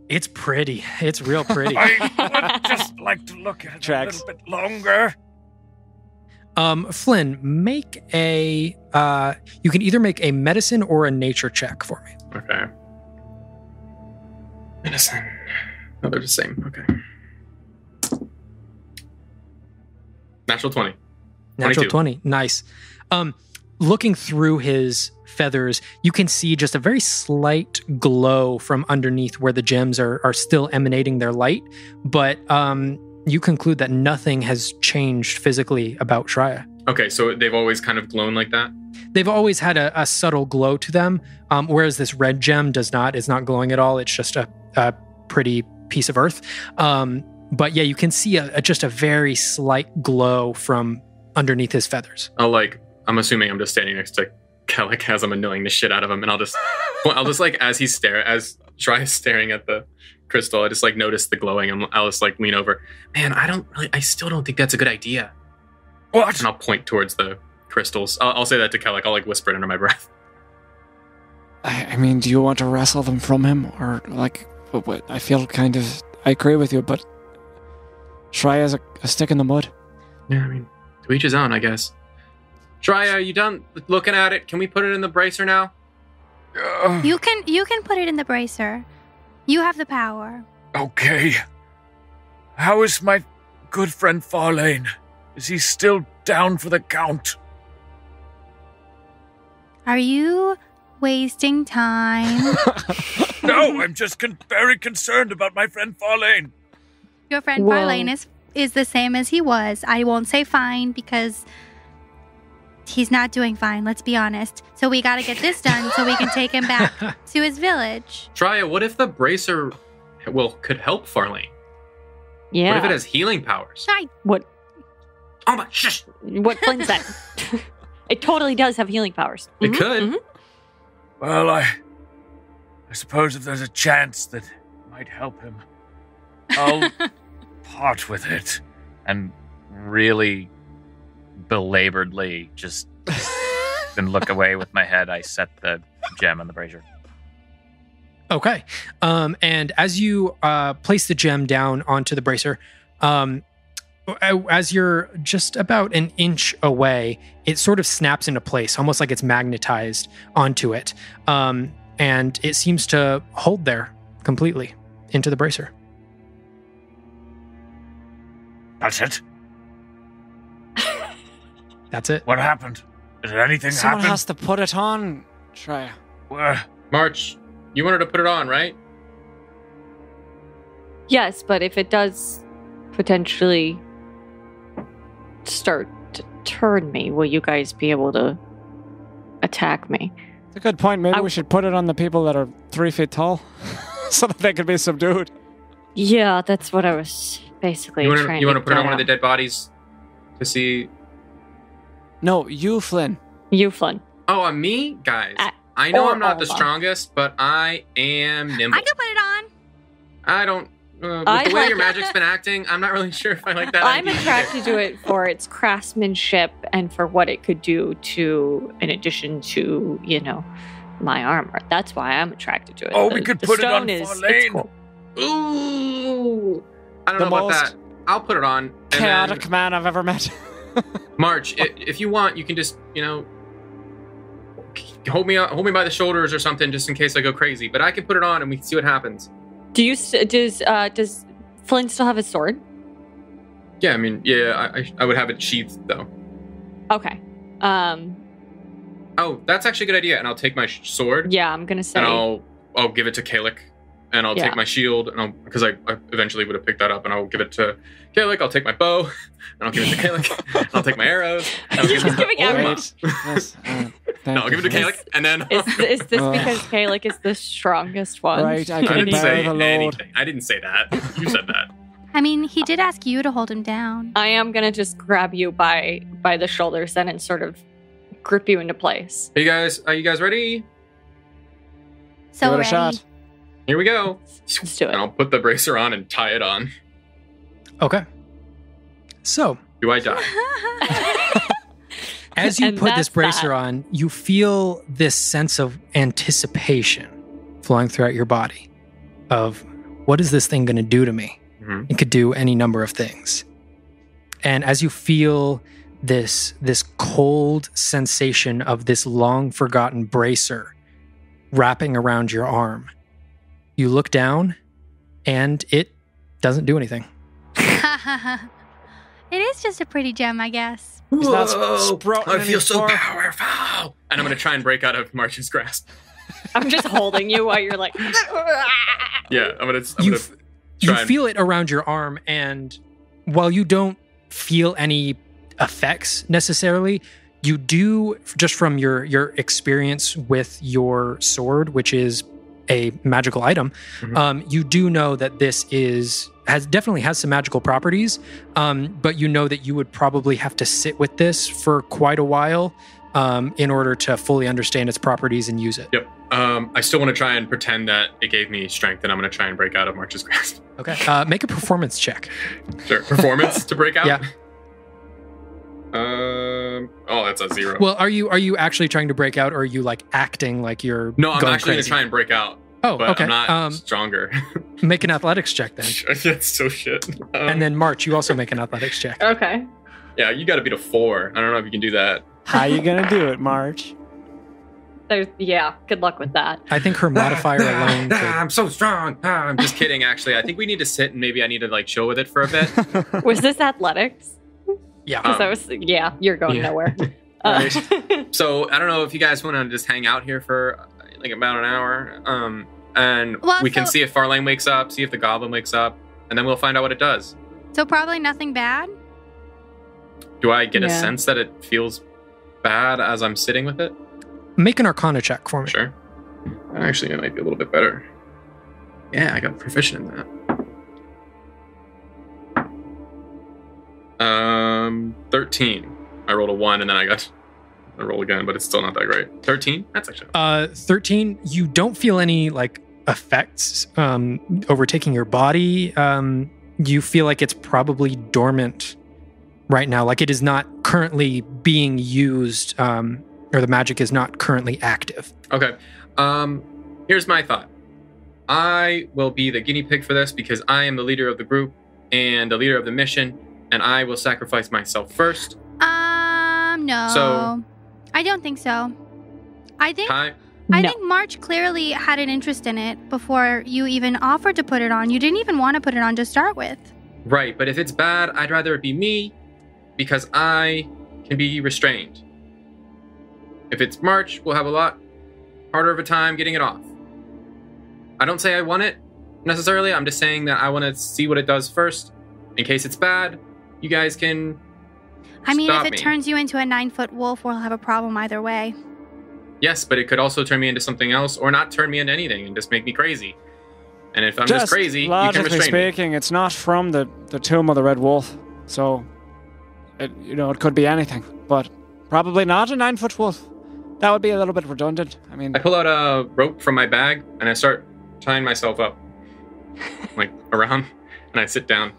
It's pretty. It's real pretty. I would just like to look at it a little bit longer. Flynn, make a... you can either make a medicine or a nature check for me. Okay. Medicine. No, they're the same. Okay. Natural 20. Natural 22. 20. Nice. Looking through his feathers, you can see just a very slight glow from underneath where the gems are still emanating their light. But you conclude that nothing has changed physically about Shreya. Okay, so they've always kind of glown like that? They've always had a subtle glow to them, whereas this red gem does not. It's not glowing at all. It's just a pretty piece of earth. But yeah, you can see just a very slight glow from underneath his feathers. I'm assuming I'm just standing next to Kellic as I'm annoying the shit out of him, and I'll just like, as Shreya's staring at the crystal, I just like notice the glowing. I'll just like lean over. Man, I still don't think that's a good idea. What? And I'll point towards the crystals. I'll say that to Kellic. I'll like whisper it under my breath. I mean, do you want to wrestle them from him? Or like, what? I feel kind of... I agree with you, but Shreya's a stick in the mud. Yeah, I mean, to each his own, I guess. Shreya, are you done looking at it? Can we put it in the bracer now? You can put it in the bracer. You have the power. Okay. How is my good friend Farlane? Is he still down for the count? Are you wasting time? No, I'm just very concerned about my friend Farlane. Your friend Farlane is the same as he was. I won't say fine because he's not doing fine, let's be honest. So we got to get this done so we can take him back to his village. Shreya, what if the bracer could help Farlane? Yeah. What if it has healing powers? What? Oh my, shush! What Flynn said. It totally does have healing powers. It could. Mm-hmm. Well, I suppose if there's a chance that it might help him, I'll part with it. And really belaboredly just then look away with my head. I set the gem on the brazier. Okay. And as you place the gem down onto the bracer, as you're just about an inch away, it sort of snaps into place, almost like it's magnetized onto it. And it seems to hold there completely into the bracer. That's it? That's it. What happened? Did anything Someone happen? has to put it on, Shreya. March, you wanted to put it on, right? Yes, but if it does potentially start to turn me, will you guys be able to attack me? It's a good point. Maybe we should put it on the people that are 3 feet tall so that they can be subdued. Yeah, that's what I was basically trying to You want to put it on get one of the at. dead bodies to see? No, you, Flynn. You, Flynn. Oh, on me? Guys, I know or I'm not all the of them. strongest, but I am nimble. I could put it on. I don't... with I the way like- your magic's been acting, I'm not really sure if I like that I'm idea. attracted to it for its craftsmanship and for what it could do to, in addition to, my armor. That's why I'm attracted to it. Oh, we could The put it stone on it's Farlane. cool. Ooh! I don't The know about most that. I'll put it on. And Chaotic then, man I've ever met. March, if you want, you can just, hold me by the shoulders or something, just in case I go crazy. But I can put it on, and we can see what happens. Does Flynn still have his sword? Yeah, I mean, I would have it sheathed though. Okay. Oh, that's actually a good idea. And I'll take my sword. Yeah, I'm gonna say. And I'll give it to Kalik, and I'll take my shield, and because I eventually would have picked that up, and I'll give it to Kalik. I'll take my bow, and I'll give it to Kalik. And I'll take my arrows. And I'll You're give it just giving to everyone. Yes. No, I'll give it to Kalik, and then Is this because Kalik is the strongest one? Right, I I can didn't bear say the load. anything. I didn't say that. You said that. I mean, he did ask you to hold him down. I am gonna just grab you by the shoulders then and sort of grip you into place. Are you guys ready? So Give it a ready. shot. Here we go. Let's do And it. I'll put the bracer on and tie it on. Okay. So, Do I die? as you And put this that's bracer that. on, you feel this sense of anticipation flowing throughout your body of what is this thing going to do to me? Mhm. It could do any number of things. And as you feel this cold sensation of this long forgotten bracer wrapping around your arm, you look down and it doesn't do anything. It is just a pretty gem, I guess. He's not Whoa, sprouting I feel so anymore. powerful. And I'm going to try and break out of March's grasp. I'm just holding you while you're like. Yeah, I'm going to You try and... feel it around your arm, and while you don't feel any effects necessarily, you do, just from your experience with your sword, which is a magical item, you do know that this definitely has some magical properties, but you know that you would probably have to sit with this for quite a while in order to fully understand its properties and use it. Yep. I still want to try and pretend that it gave me strength, and I'm going to try and break out of March's grasp. Okay. Make a performance check. Sure. Performance to break out? Yeah. Oh, that's a 0. Well, are you actually trying to break out, or are you like acting like you're No, I'm going actually going crazy? to try and break out. Oh, But okay. I'm not stronger. Make an athletics check then. That's so shit. And then March, you also make an athletics check. Okay. Yeah, you got to beat a 4. I don't know if you can do that. How you gonna do it, March? Good luck with that. I think her modifier alone could... I'm so strong. I'm just kidding, actually. I think we need to sit and maybe I need to like chill with it for a bit. Was this athletics? Yeah. Because you're going Yeah. nowhere. So I don't know if you guys want to just hang out here for like about an hour. And Well, we can so- see if Farlane wakes up, see if the goblin wakes up, and then we'll find out what it does. So probably nothing bad. Do I get a Yeah. sense that it feels bad as I'm sitting with it? Make an Arcana check for me. Sure. Actually, it might be a little bit better. Yeah, I got proficient in that. 13. I rolled a 1 and then I roll again, but it's still not that great. 13? That's actually 13, you don't feel any like effects overtaking your body. You feel like it's probably dormant right now. Like it is not currently being used, or the magic is not currently active. Okay. Here's my thought. I will be the guinea pig for this because I am the leader of the group and the leader of the mission, and I will sacrifice myself first. No. So- I don't think so. I think Hi. I No. think March clearly had an interest in it before you even offered to put it on. You didn't even want to put it on to start with. Right, but if it's bad, I'd rather it be me because I can be restrained. If it's March, we'll have a lot harder of a time getting it off. I don't say I want it necessarily. I'm just saying that I want to see what it does first. In case it's bad, you guys can I mean, stop if it me. turns you into a 9-foot wolf, we'll have a problem either way. Yes, but it could also turn me into something else or not turn me into anything and just make me crazy. And if I'm just crazy, you can logically restrain me. speaking, it's not from the tomb of the Red Wolf. So, it could be anything. But probably not a 9-foot wolf. That would be a little bit redundant. I mean, I pull out a rope from my bag and I start tying myself up, like around, and I sit down.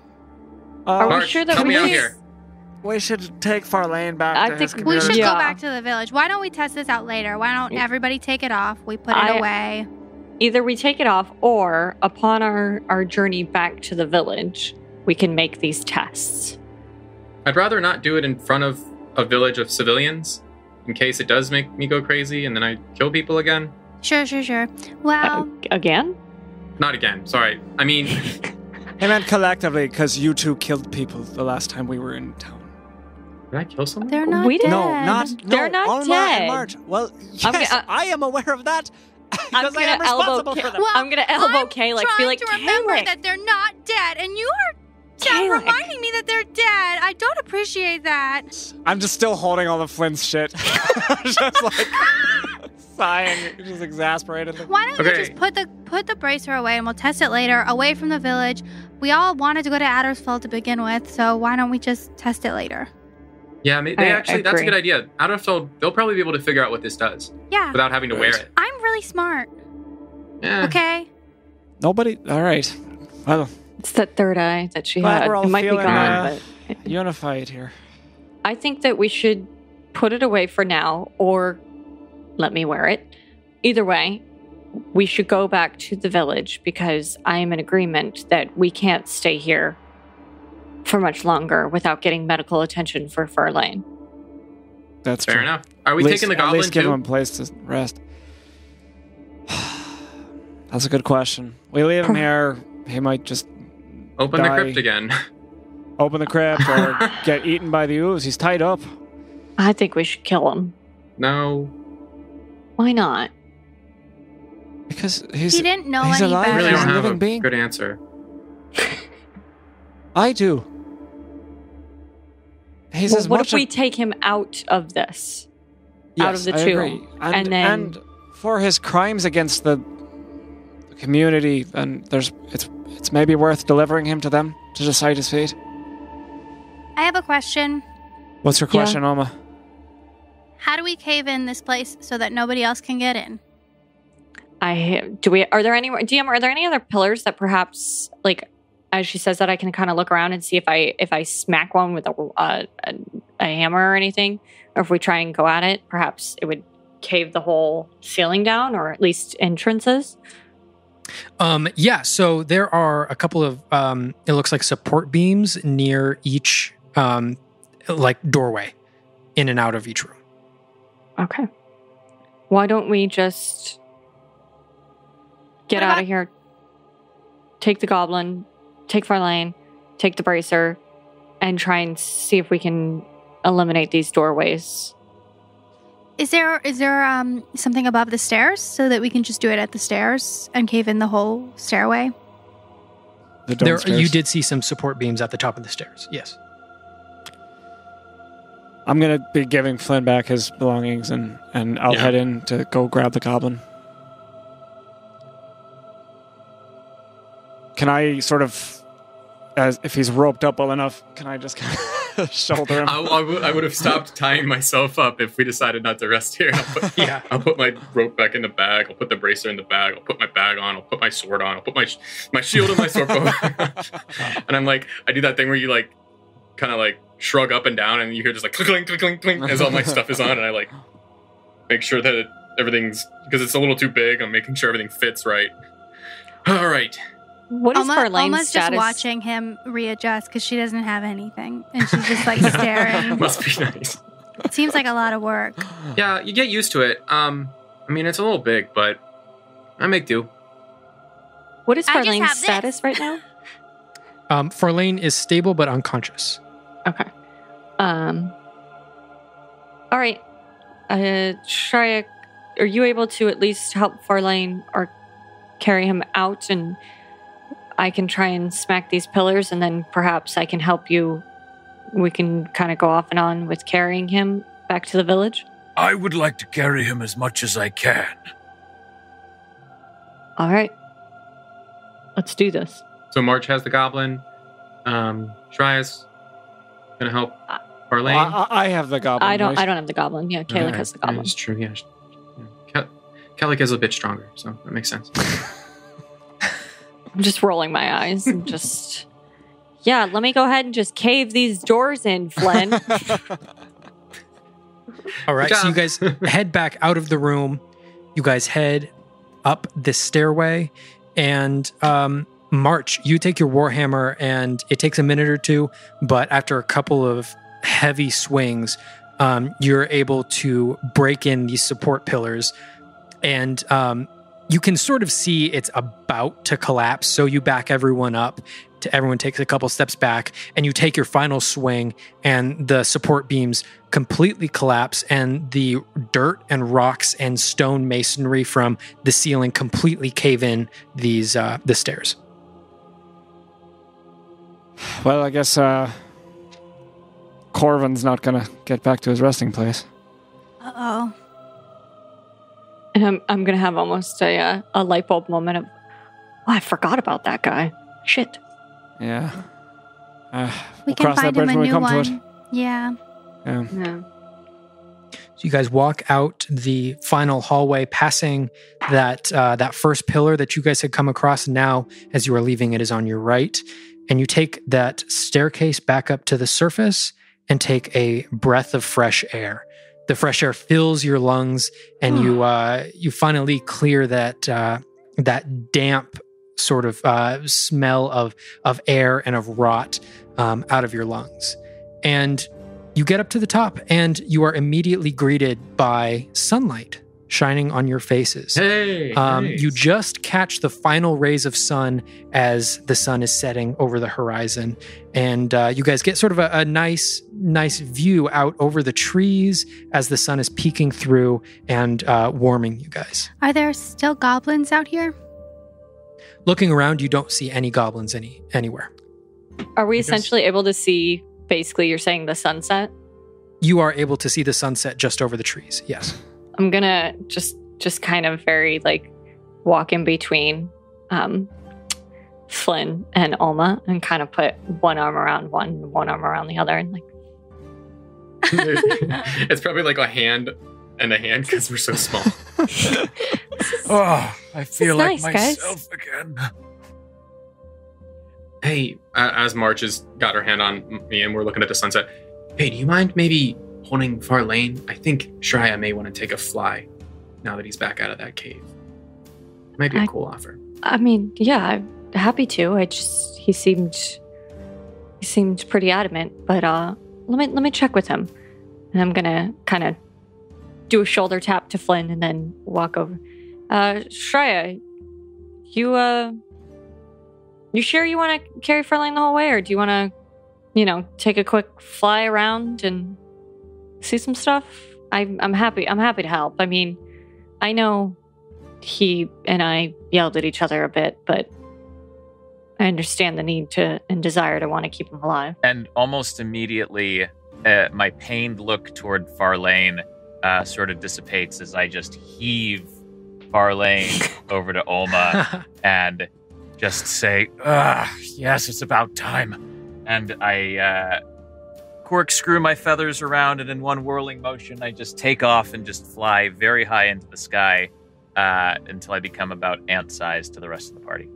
Are we March, sure that help me out we here. we should take Farlane back I to his think We community. should Yeah. go back to the village. Why don't we test this out later? Why don't everybody take it off? We put it away. Either we take it off, or upon our journey back to the village, we can make these tests. I'd rather not do it in front of a village of civilians, in case it does make me go crazy and then I kill people again. Sure. Well, Again? Not again, sorry. I mean, He meant collectively, because you two killed people the last time we were in town. did I kill someone? they're not We dead. didn't- They're not Alma dead. and March. Well, yes, I'm I am aware of that. I'm Because I gonna am responsible elbow for them. Well, I'm gonna elbow Kay, like, be like, trying to remember Kayleigh. that they're not dead, and you are Kayleigh. reminding me that they're dead. I don't appreciate that. I'm just still holding all the Flint's shit. Just like sighing, just exasperated. Why don't Okay. you just put the bracer away, and we'll test it later, away from the village. We all wanted to go to Addersfeld to begin with, so why don't we just test it later? Yeah, that's a agree. good idea. Addersfeld, they'll probably be able to figure out what this does Yeah, without having to wear it. I'm really smart. Yeah. Okay. Nobody. All right. Well, It's that third eye that she Glad had. we're all It might be feeling, gone, but unified here. I think that we should put it away for now, or let me wear it. Either way, we should go back to the village, because I am in agreement that we can't stay here for much longer without getting medical attention for Farlane. That's Fair true. enough. Are we At taking the least- At goblin least give him too? a place to rest. That's a good question. We leave him here. He might just Open the die. crypt again. open the crypt or get eaten by the ooze. He's tied up. I think we should kill him. No. Why not? Because he's He didn't know he's any alive. I better. really He's don't a have living a being. good answer. I do. He's Well, as what much if we take him out of this? out of the I tomb, agree. and then- and for his crimes against the community, then it's maybe worth delivering him to them to decide his fate. I have a question. What's your question, Alma? How do we cave in this place so that nobody else can get in? Are there any DM? Are there any other pillars that perhaps, like, as she says that, I can kind of look around and see if I smack one with a hammer or anything, or if we try and go at it, perhaps it would cave the whole ceiling down, or at least entrances. Yeah, so there are a couple of it looks like support beams near each like doorway in and out of each room. Okay. Why don't we just get What out about- of here, take the goblin, take Farlane, take the bracer, and try and see if we can eliminate these doorways. Is there something above the stairs so that we can just do it at the stairs and cave in the whole stairway? The There, downstairs. you did see some support beams at the top of the stairs. Yes. I'm gonna be giving Flynn back his belongings, and I'll head in to go grab the goblin. Can I sort of, as if he's roped up well enough, can I just kind of shoulder him? I would have stopped tying myself up if we decided not to rest here. I'll put my rope back in the bag. I'll put the bracer in the bag. I'll put my bag on. I'll put my sword on. I'll put my shield and my sword bow. And I'm like, I do that thing where you like, kind of like shrug up and down, and you hear just like clink, clink, clink, clink as all my stuff is on, and I like make sure that everything's, because it's a little too big, I'm making sure everything fits right. All right. What is Farlane's Alma's status? just watching him readjust because she doesn't have anything, and she's just like staring. Must be nice. It seems like a lot of work. Yeah, you get used to it. I mean, it's a little big, but I make do. What is I just Farlane's have this. status right now? Farlane is stable but unconscious. Okay. All right. Shreya, are you able to at least help Farlane or carry him out, and I can try and smack these pillars, and then perhaps I can help you. We can kind of go off and on with carrying him back to the village. I would like to carry him as much as I can. All right. Let's do this. So March has the goblin. Shraya's gonna help Farlane. Well, I have the goblin. I don't right? have the goblin. Yeah, Kalik has the goblin. That's true. Yeah. Kalik is a bit stronger, so that makes sense. I'm just rolling my eyes and just. Yeah, let me go ahead and just cave these doors in, Flynn. All right, so you guys head back out of the room. You guys head up this stairway, and March, you take your warhammer, and it takes a minute or two, but after a couple of heavy swings, you're able to break in these support pillars, and you can sort of see it's about to collapse, so you back everyone up. Everyone takes a couple steps back, and you take your final swing, and the support beams completely collapse, and the dirt and rocks and stone masonry from the ceiling completely cave in the stairs. Well, I guess Corvin's not going to get back to his resting place. Uh-oh. And I'm going to have almost a light bulb moment of, I forgot about that guy. Shit. Yeah. We We'll can cross that find bridge him a when we new come to it. one. Yeah. Yeah. Yeah. So you guys walk out the final hallway, passing that first pillar that you guys had come across. Now, as you are leaving, it is on your right. And you take that staircase back up to the surface and take a breath of fresh air. The fresh air fills your lungs, and you finally clear that damp sort of smell of air and of rot out of your lungs. And you get up to the top, and you are immediately greeted by sunlight shining on your faces. Hey! Nice. You just catch the final rays of sun as the sun is setting over the horizon. And you guys get sort of a nice view out over the trees as the sun is peeking through and warming you guys. Are there still goblins out here? Looking around, you don't see any goblins anywhere. Are we essentially able to see, basically, you're saying the sunset? You are able to see the sunset just over the trees, yes. I'm going to just kind of very, walk in between Flynn and Alma and kind of put one arm around one arm around the other. And It's probably like a hand and a hand because we're so small. Oh, I feel like nice, guys. myself again. Hey, as March has got her hand on me and we're looking at the sunset, hey, do you mind maybe holding Farlane? I think Shraya may want to take a fly now that he's back out of that cave. Might be a cool offer. I mean, yeah, I'm happy to. He seemed pretty adamant, but let me check with him. And I'm gonna kind of do a shoulder tap to Flynn and then walk over. Shraya, you sure you want to carry Farlane the whole way, or do you want to, take a quick fly around and see some stuff? I'm happy to help. I mean, I know he and I yelled at each other a bit, but I understand the need and desire to want to keep him alive. And almost immediately, my pained look toward Farlane sort of dissipates as I just heave Farlane over to Olma and just say, yes, it's about time. And I corkscrew my feathers around, and in one whirling motion, I just take off and just fly very high into the sky until I become about ant-sized to the rest of the party.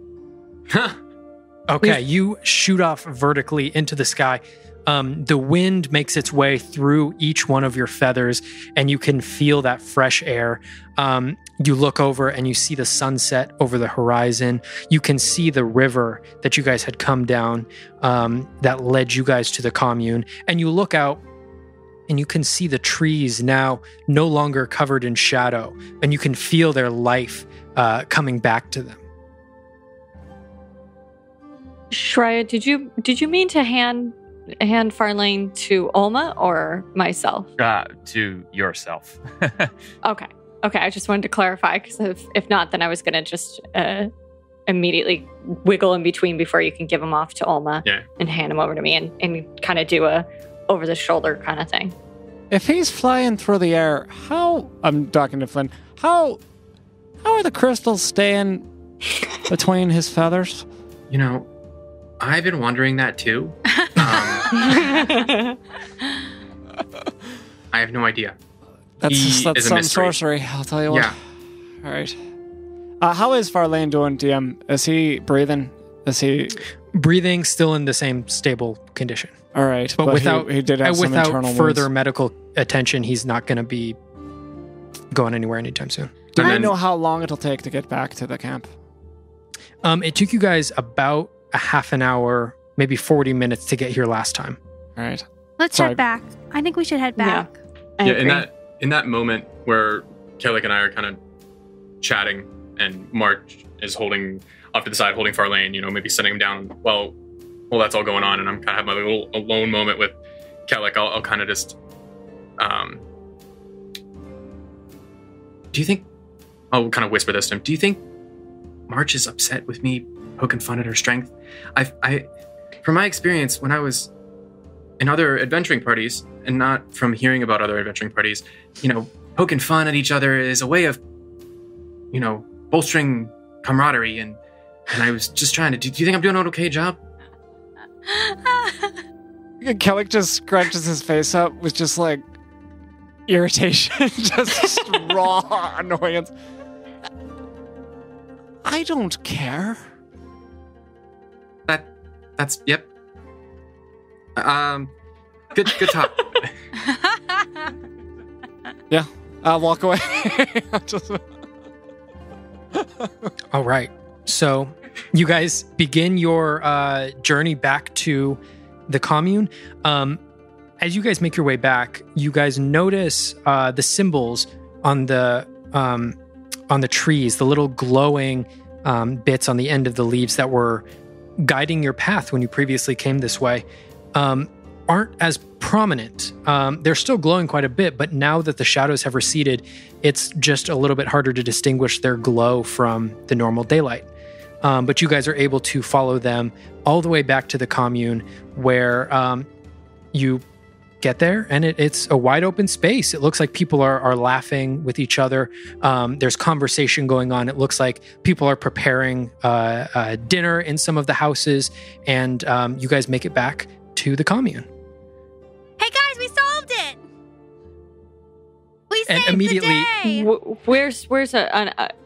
Okay, you shoot off vertically into the sky. The wind makes its way through each one of your feathers, and you can feel that fresh air. You look over and you see the sunset over the horizon. You can see the river that you guys had come down that led you guys to the commune. And you look out and you can see the trees now no longer covered in shadow, and you can feel their life coming back to them. Shraya, did you mean to hand Farlane to Olma or myself? To yourself. Okay, I just wanted to clarify, because if not, then I was going to just immediately wiggle in between before you can give him off to Olma and hand him over to me and kind of do a over-the-shoulder kind of thing. If he's flying through the air, I'm talking to Flynn, how are the crystals staying between his feathers? You know, I've been wondering that too. I have no idea. That's some mystery. sorcery, I'll tell you what. Yeah. All right. How is Farlane doing, DM? Is he breathing? Is he... Breathing, still in the same stable condition. All right. But without, he did have some internal without further wounds. medical attention, he's not going to be going anywhere anytime soon. Do I know how long it'll take to get back to the camp? It took you guys about a half an hour, maybe 40 minutes to get here last time. All right. Let's head back. I think we should head back. I agree. In that moment where Kellic and I are kind of chatting and March is holding off to the side, holding Farlane, you know, maybe setting him down while that's all going on, and I'm kind of having my little alone moment with Kellic. I'll kind of just do you think I'll kind of whisper this to him, do you think March is upset with me poking fun at her strength? I from my experience when I was in other adventuring parties, and not from hearing about other adventuring parties, you know, poking fun at each other is a way of, you know, bolstering camaraderie, and I was just trying to do you think I'm doing an okay job? Kellic just scratches his face up with just like irritation, just raw annoyance. I don't care. That's yep. Good talk. Yeah, I'll walk away. All right. So you guys begin your journey back to the commune. As you guys make your way back, you guys notice the symbols on the trees, the little glowing bits on the end of the leaves that were guiding your path when you previously came this way, aren't as prominent. They're still glowing quite a bit, but now that the shadows have receded, it's just a little bit harder to distinguish their glow from the normal daylight. But you guys are able to follow them all the way back to the commune, where you get there, and it's a wide open space. It looks like people are laughing with each other. There's conversation going on. It looks like people are preparing dinner in some of the houses, and you guys make it back to the commune. Hey guys, we solved it! We saved And immediately, the day! Where's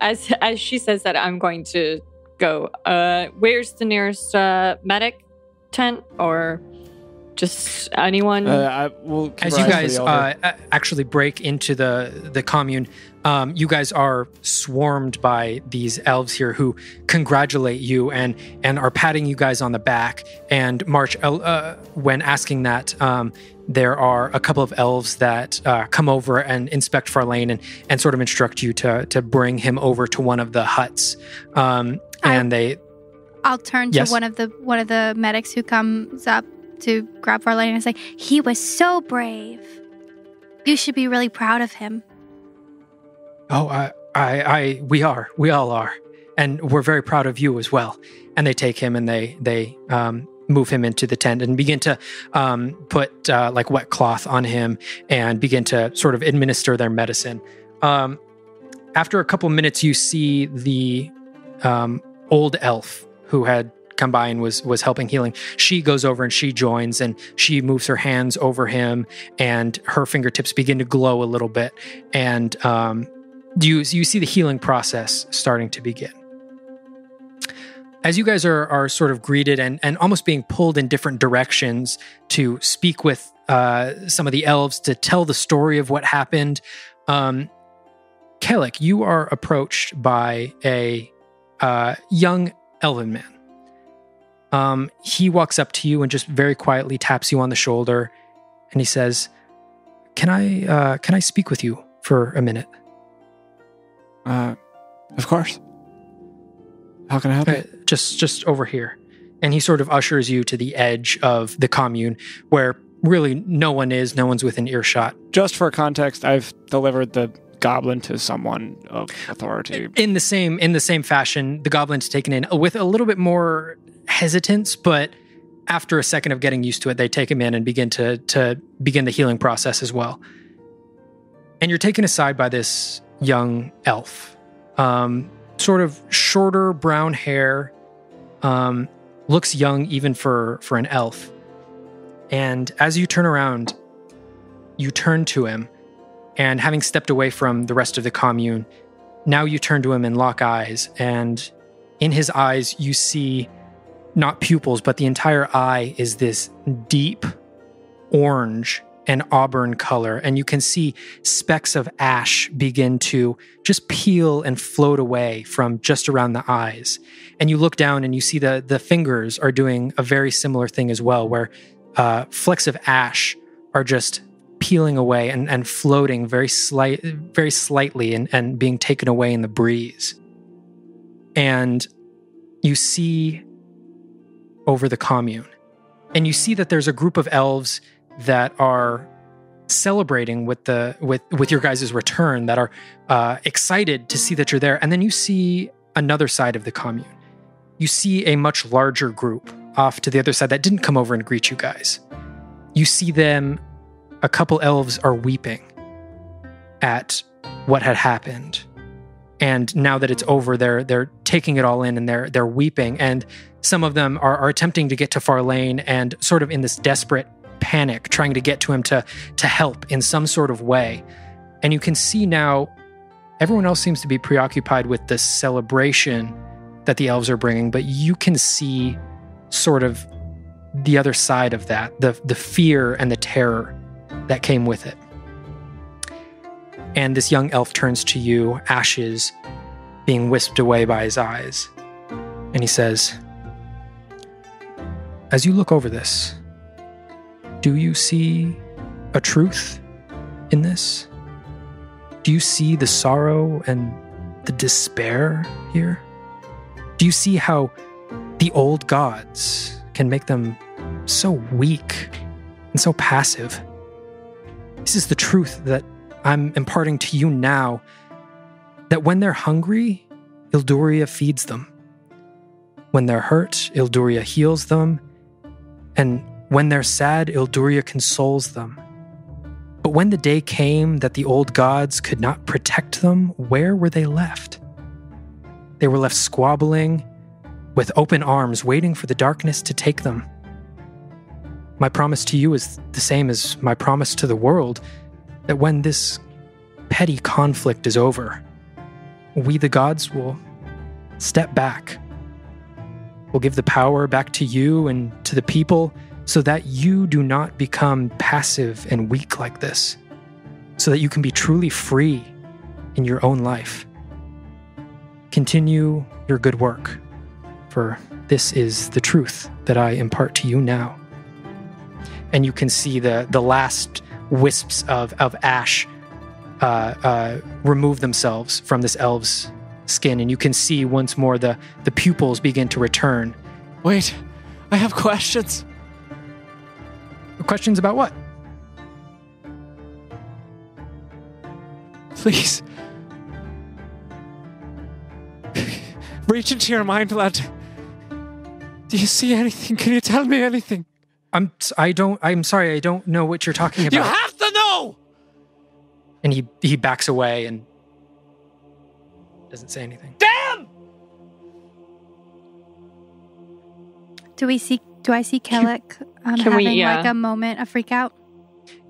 as she says that, I'm going to go. Where's the nearest medic tent, or just anyone? As you guys actually break into the commune, you guys are swarmed by these elves here who congratulate you and are patting you guys on the back. And March, when asking that, there are a couple of elves that come over and inspect Farlane and sort of instruct you to bring him over to one of the huts. I'll turn to one of the medics who comes up to grab Farlane and say, "He was so brave. You should be really proud of him." Oh, we all are, and we're very proud of you as well. And they take him and they move him into the tent and begin to put like wet cloth on him and begin to sort of administer their medicine. After a couple minutes, you see the old elf who had come by and was helping healing. She goes over and she joins, and she moves her hands over him, and her fingertips begin to glow a little bit, and you see the healing process starting to begin. As you guys are sort of greeted and almost being pulled in different directions to speak with some of the elves to tell the story of what happened, Kellic, you are approached by a young elven man. He walks up to you and just very quietly taps you on the shoulder, and he says, "Can I speak with you for a minute?" Of course. How can I help you? Just over here. And he sort of ushers you to the edge of the commune where really no one is. No one's within earshot. Just for context, I've delivered the goblin to someone of authority. In the same fashion, the goblin's taken in with a little bit more hesitance, but after a second of getting used to it, they take him in and begin to begin the healing process as well. And you're taken aside by this young elf. sort of shorter brown hair, looks young even for an elf. And as you turn around, you turn to him, and having stepped away from the rest of the commune, now you turn to him and lock eyes, and in his eyes you see not pupils, but the entire eye is this deep orange and auburn color, and you can see specks of ash begin to just peel and float away from just around the eyes. And you look down and you see the fingers are doing a very similar thing as well, where flecks of ash are just peeling away and floating very slightly and being taken away in the breeze. And you see over the commune, and you see that there's a group of elves that are celebrating with your guys' return, that are excited to see that you're there. And then you see another side of the commune. You see a much larger group off to the other side that didn't come over and greet you guys. You see them, a couple elves are weeping at what had happened. And now that it's over, they're taking it all in, and they're weeping. And some of them are attempting to get to Farlane, and sort of in this desperate panic, trying to get to him to help in some sort of way. And you can see now everyone else seems to be preoccupied with the celebration that the elves are bringing, but you can see sort of the other side of that, the fear and the terror that came with it. And this young elf turns to you, ashes being wisped away by his eyes. And he says, as you look over this, do you see a truth in this? Do you see the sorrow and the despair here? Do you see how the old gods can make them so weak and so passive? This is the truth that I'm imparting to you now, that when they're hungry, Ilduria feeds them. When they're hurt, Ilduria heals them. And when they're sad, Ilduria consoles them. But when the day came that the old gods could not protect them, where were they left? They were left squabbling, with open arms, waiting for the darkness to take them. My promise to you is the same as my promise to the world, that when this petty conflict is over, we the gods will step back. We'll give the power back to you and to the people, so that you do not become passive and weak like this, so that you can be truly free in your own life. Continue your good work, for this is the truth that I impart to you now. And you can see the last wisps of ash remove themselves from this elf's skin, and you can see once more the pupils begin to return. Wait, I have questions. Questions about what? Please. Reach into your mind, lad. Do you see anything? Can you tell me anything? I'm sorry, I don't know what you're talking about. You have to know! And he backs away and doesn't say anything. Damn! Do I see Kellic having like a moment, a freak out?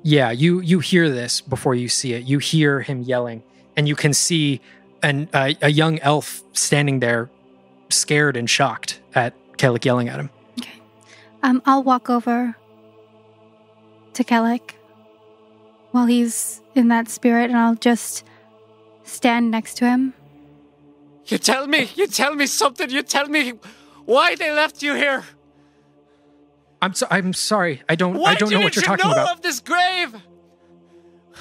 Yeah, you hear this before you see it. You hear him yelling, and you can see a young elf standing there, scared and shocked at Kellic yelling at him. Okay. I'll walk over to Kellic while he's in that spirit, and I'll just stand next to him. You tell me something. You tell me why they left you here. I'm sorry. I don't know what you're talking know about. Of this grave?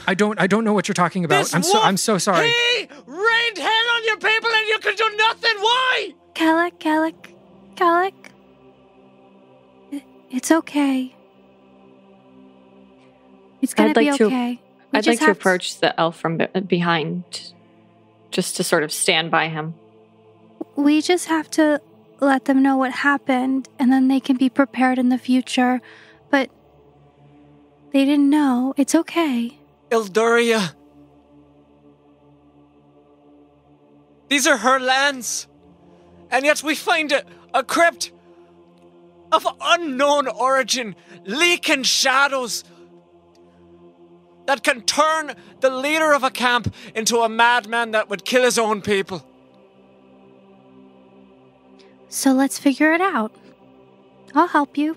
I don't know what you're talking about. I'm so sorry. He rained hell on your people and you could do nothing. Why? Kellic. It's okay. It's gonna be okay. I'd like to approach the elf from behind, just to sort of stand by him. We just have to let them know what happened, and then they can be prepared in the future. But they didn't know. It's okay. Ilduria. These are her lands. And yet we find a crypt of unknown origin, leaking shadows that can turn the leader of a camp into a madman that would kill his own people. So let's figure it out. I'll help you.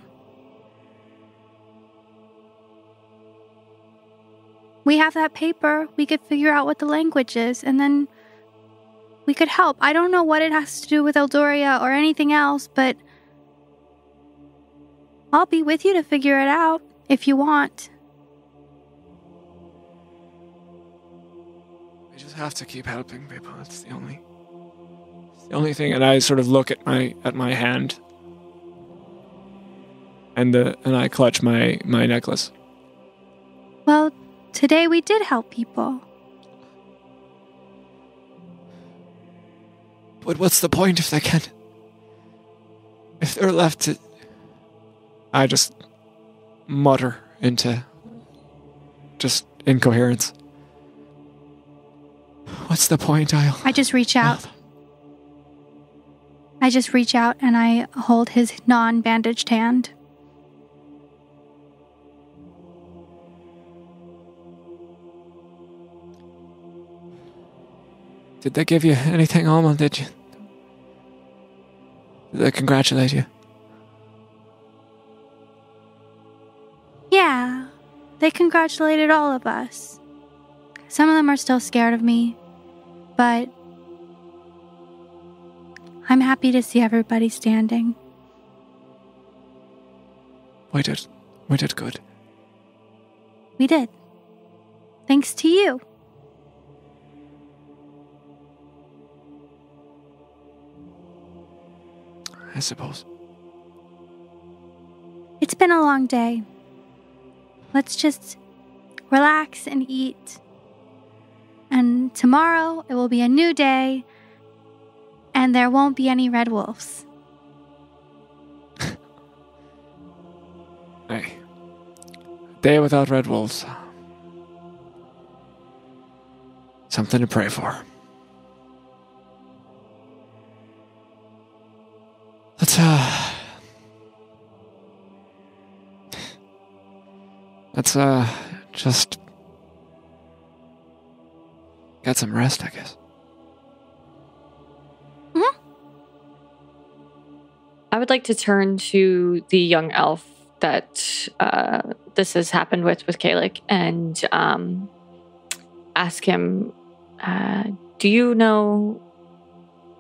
We have that paper. We could figure out what the language is, and then we could help. I don't know what it has to do with Eldoria or anything else, but I'll be with you to figure it out if you want. We just have to keep helping people. It's the only thing. And I sort of look at my hand, and I clutch my necklace. Well, today we did help people. But what's the point if they can't? If they're left to... I just mutter into just incoherence. What's the point, I just reach out. I just reach out and I hold his non-bandaged hand. Did they give you anything, Alma? Did they congratulate you? Yeah, they congratulated all of us. Some of them are still scared of me, but I'm happy to see everybody standing. We did good. We did. Thanks to you. I suppose. It's been a long day. Let's just relax and eat. And tomorrow it will be a new day, and there won't be any red wolves. Hey. Day without red wolves. Something to pray for. Let's just get some rest, I guess. Mm-hmm. I would like to turn to the young elf that this has happened with Kalik and ask him, do you know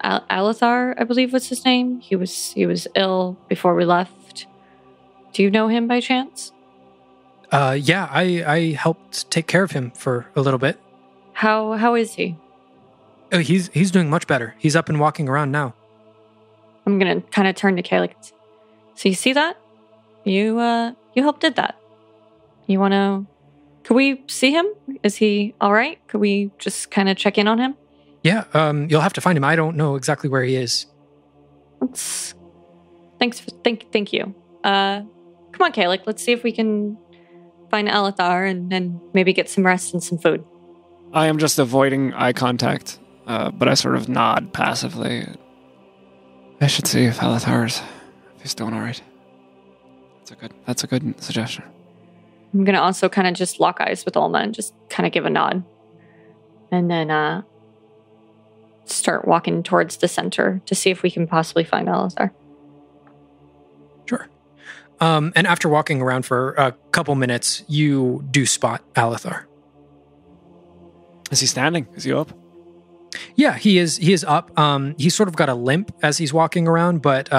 Alethar, I believe was his name? He was ill before we left. Do you know him by chance? Yeah, I helped take care of him for a little bit. How is he? Oh, he's doing much better. He's up and walking around now. I'm gonna kind of turn to Kalik. So you see that? You helped did that. You wanna? Could we see him? Is he all right? Could we just kind of check in on him? Yeah, you'll have to find him. I don't know exactly where he is. Thank you. Come on, Kalik. Let's see if we can find Alethar and maybe get some rest and some food. I am just avoiding eye contact, but I sort of nod passively. I should see if Alethar if he's doing all right. That's a good suggestion. I'm gonna also kind of just lock eyes with Alma and just kind of give a nod, and then start walking towards the center to see if we can possibly find Alethar. Sure. And after walking around for a couple minutes, you do spot Alethar. Is he standing? Is he up? Yeah, he is up. He's sort of got a limp as he's walking around, but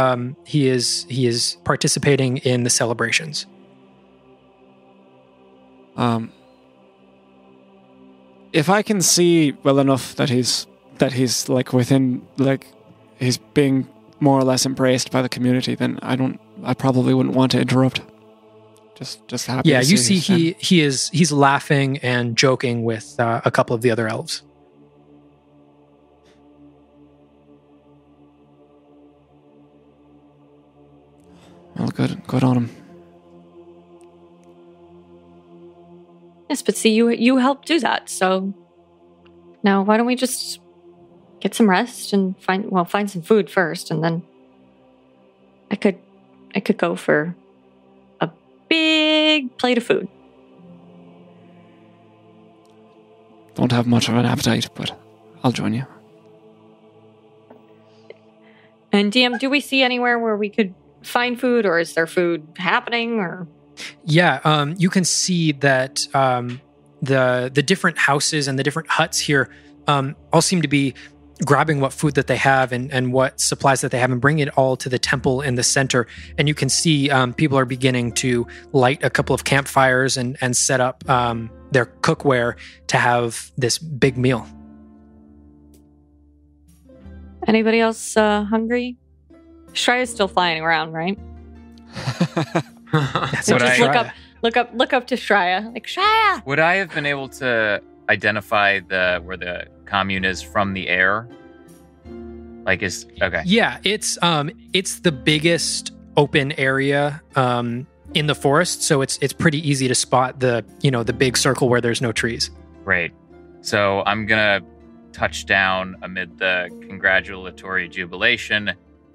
he is participating in the celebrations. If I can see well enough that he's like within, like he's being more or less embraced by the community, then I probably wouldn't want to interrupt. Just happy. Yeah, to you see he's laughing and joking with a couple of the other elves. Well, good on him. Yes, but see, you helped do that, so now why don't we just get some rest and find some food first, and then I could go for a big plate of food. Don't have much of an appetite, but I'll join you. And DM, do we see anywhere where we could find food, or is there food happening? Or Yeah, you can see that the different houses and the different huts here all seem to be grabbing what food that they have and what supplies that they have and bringing it all to the temple in the center. And you can see people are beginning to light a couple of campfires and set up their cookware to have this big meal. Anybody else hungry? Shreya's still flying around, right? That's So what just I- look up to Shreya. Like, Shreya! Would I have been able to identify where the commune is from the air? Like, is okay. Yeah, it's the biggest open area in the forest, so it's pretty easy to spot the big circle where there's no trees. Great. So I'm gonna touch down amid the congratulatory jubilation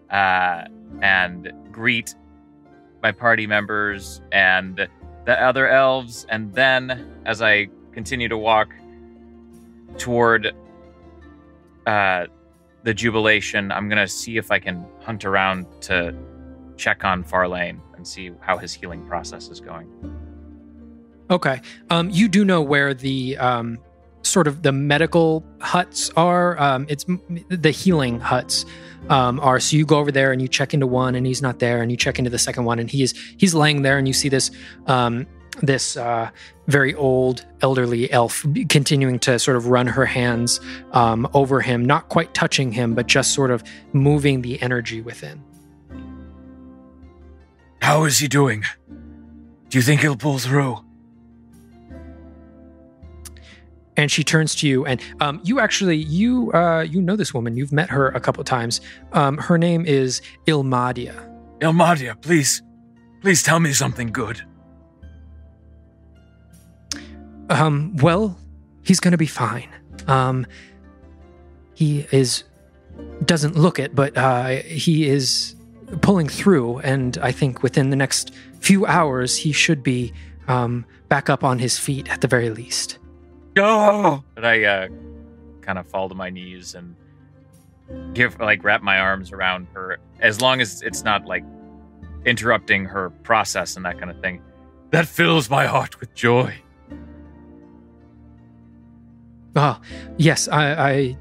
and greet my party members and the other elves, and then as I continue to walk toward the jubilation, I'm gonna see if I can hunt around to check on Farlane and see how his healing process is going. Okay. You do know where the sort of the medical huts are. It's the healing huts are. So you go over there and you check into one, and he's not there, and you check into the second one, and he's laying there, and you see this very old, elderly elf continuing to sort of run her hands over him, not quite touching him, but just sort of moving the energy within. How is he doing? Do you think he'll pull through? And she turns to you, and you actually, you know this woman. You've met her a couple of times. Her name is Ilmadia. Ilmadia, please tell me something good. Well, he's going to be fine. He doesn't look it, but he is pulling through, and I think within the next few hours, he should be back up on his feet at the very least. Oh! But I kind of fall to my knees and wrap my arms around her, as long as it's not like interrupting her process and that kind of thing. That fills my heart with joy. Yes, I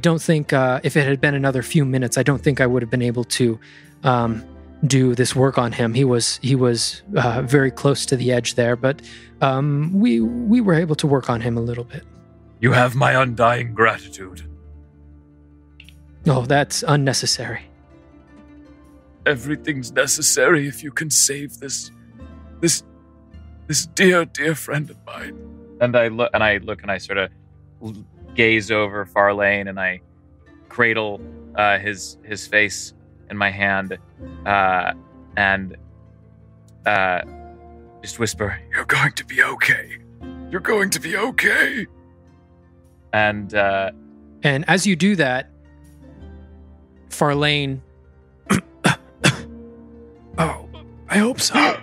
don't think if it had been another few minutes, I don't think I would have been able to do this work on him. He was very close to the edge there, but we were able to work on him a little bit. You have my undying gratitude. Oh, that's unnecessary. Everything's necessary if you can save this dear, dear friend of mine. And I look and I sort of gaze over Farlane, and I cradle his face in my hand and just whisper, "You're going to be okay. You're going to be okay." And as you do that, Farlane, Oh, I hope so.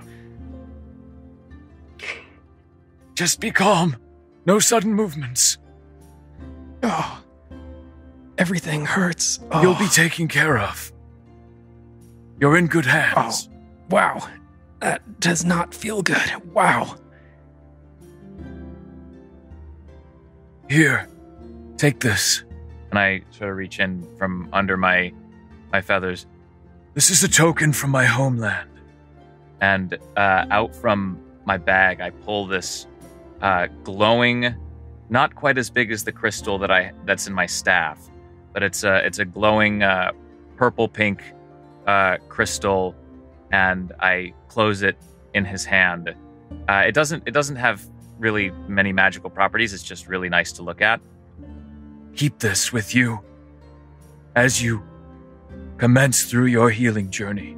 Just be calm. No sudden movements. oh, everything hurts. Oh. You'll be taken care of. You're in good hands. Wow, that does not feel good. Wow. Here, take this. and I sort of reach in from under my feathers. This is a token from my homeland. And out from my bag, I pull this glowing, not quite as big as the crystal that's in my staff, but it's a glowing purple pink crystal, and I close it in his hand. It doesn't have really many magical properties. It's just really nice to look at. Keep this with you as you commence through your healing journey.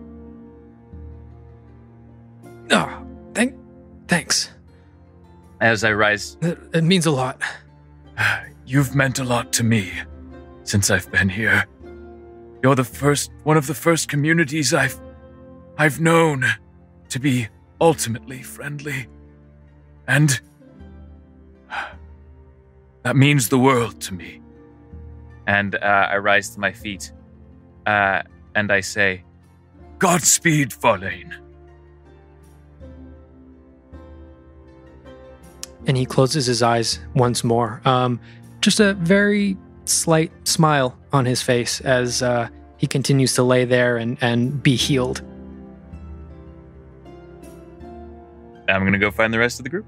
Oh, thanks. As I rise, It means a lot. You've meant a lot to me since I've been here. You're one of the first communities I've known to be ultimately friendly. And that means the world to me. And I rise to my feet, and I say, Godspeed, Farlane. And he closes his eyes once more. Just a very slight smile on his face as he continues to lay there and be healed. I'm going to go find the rest of the group.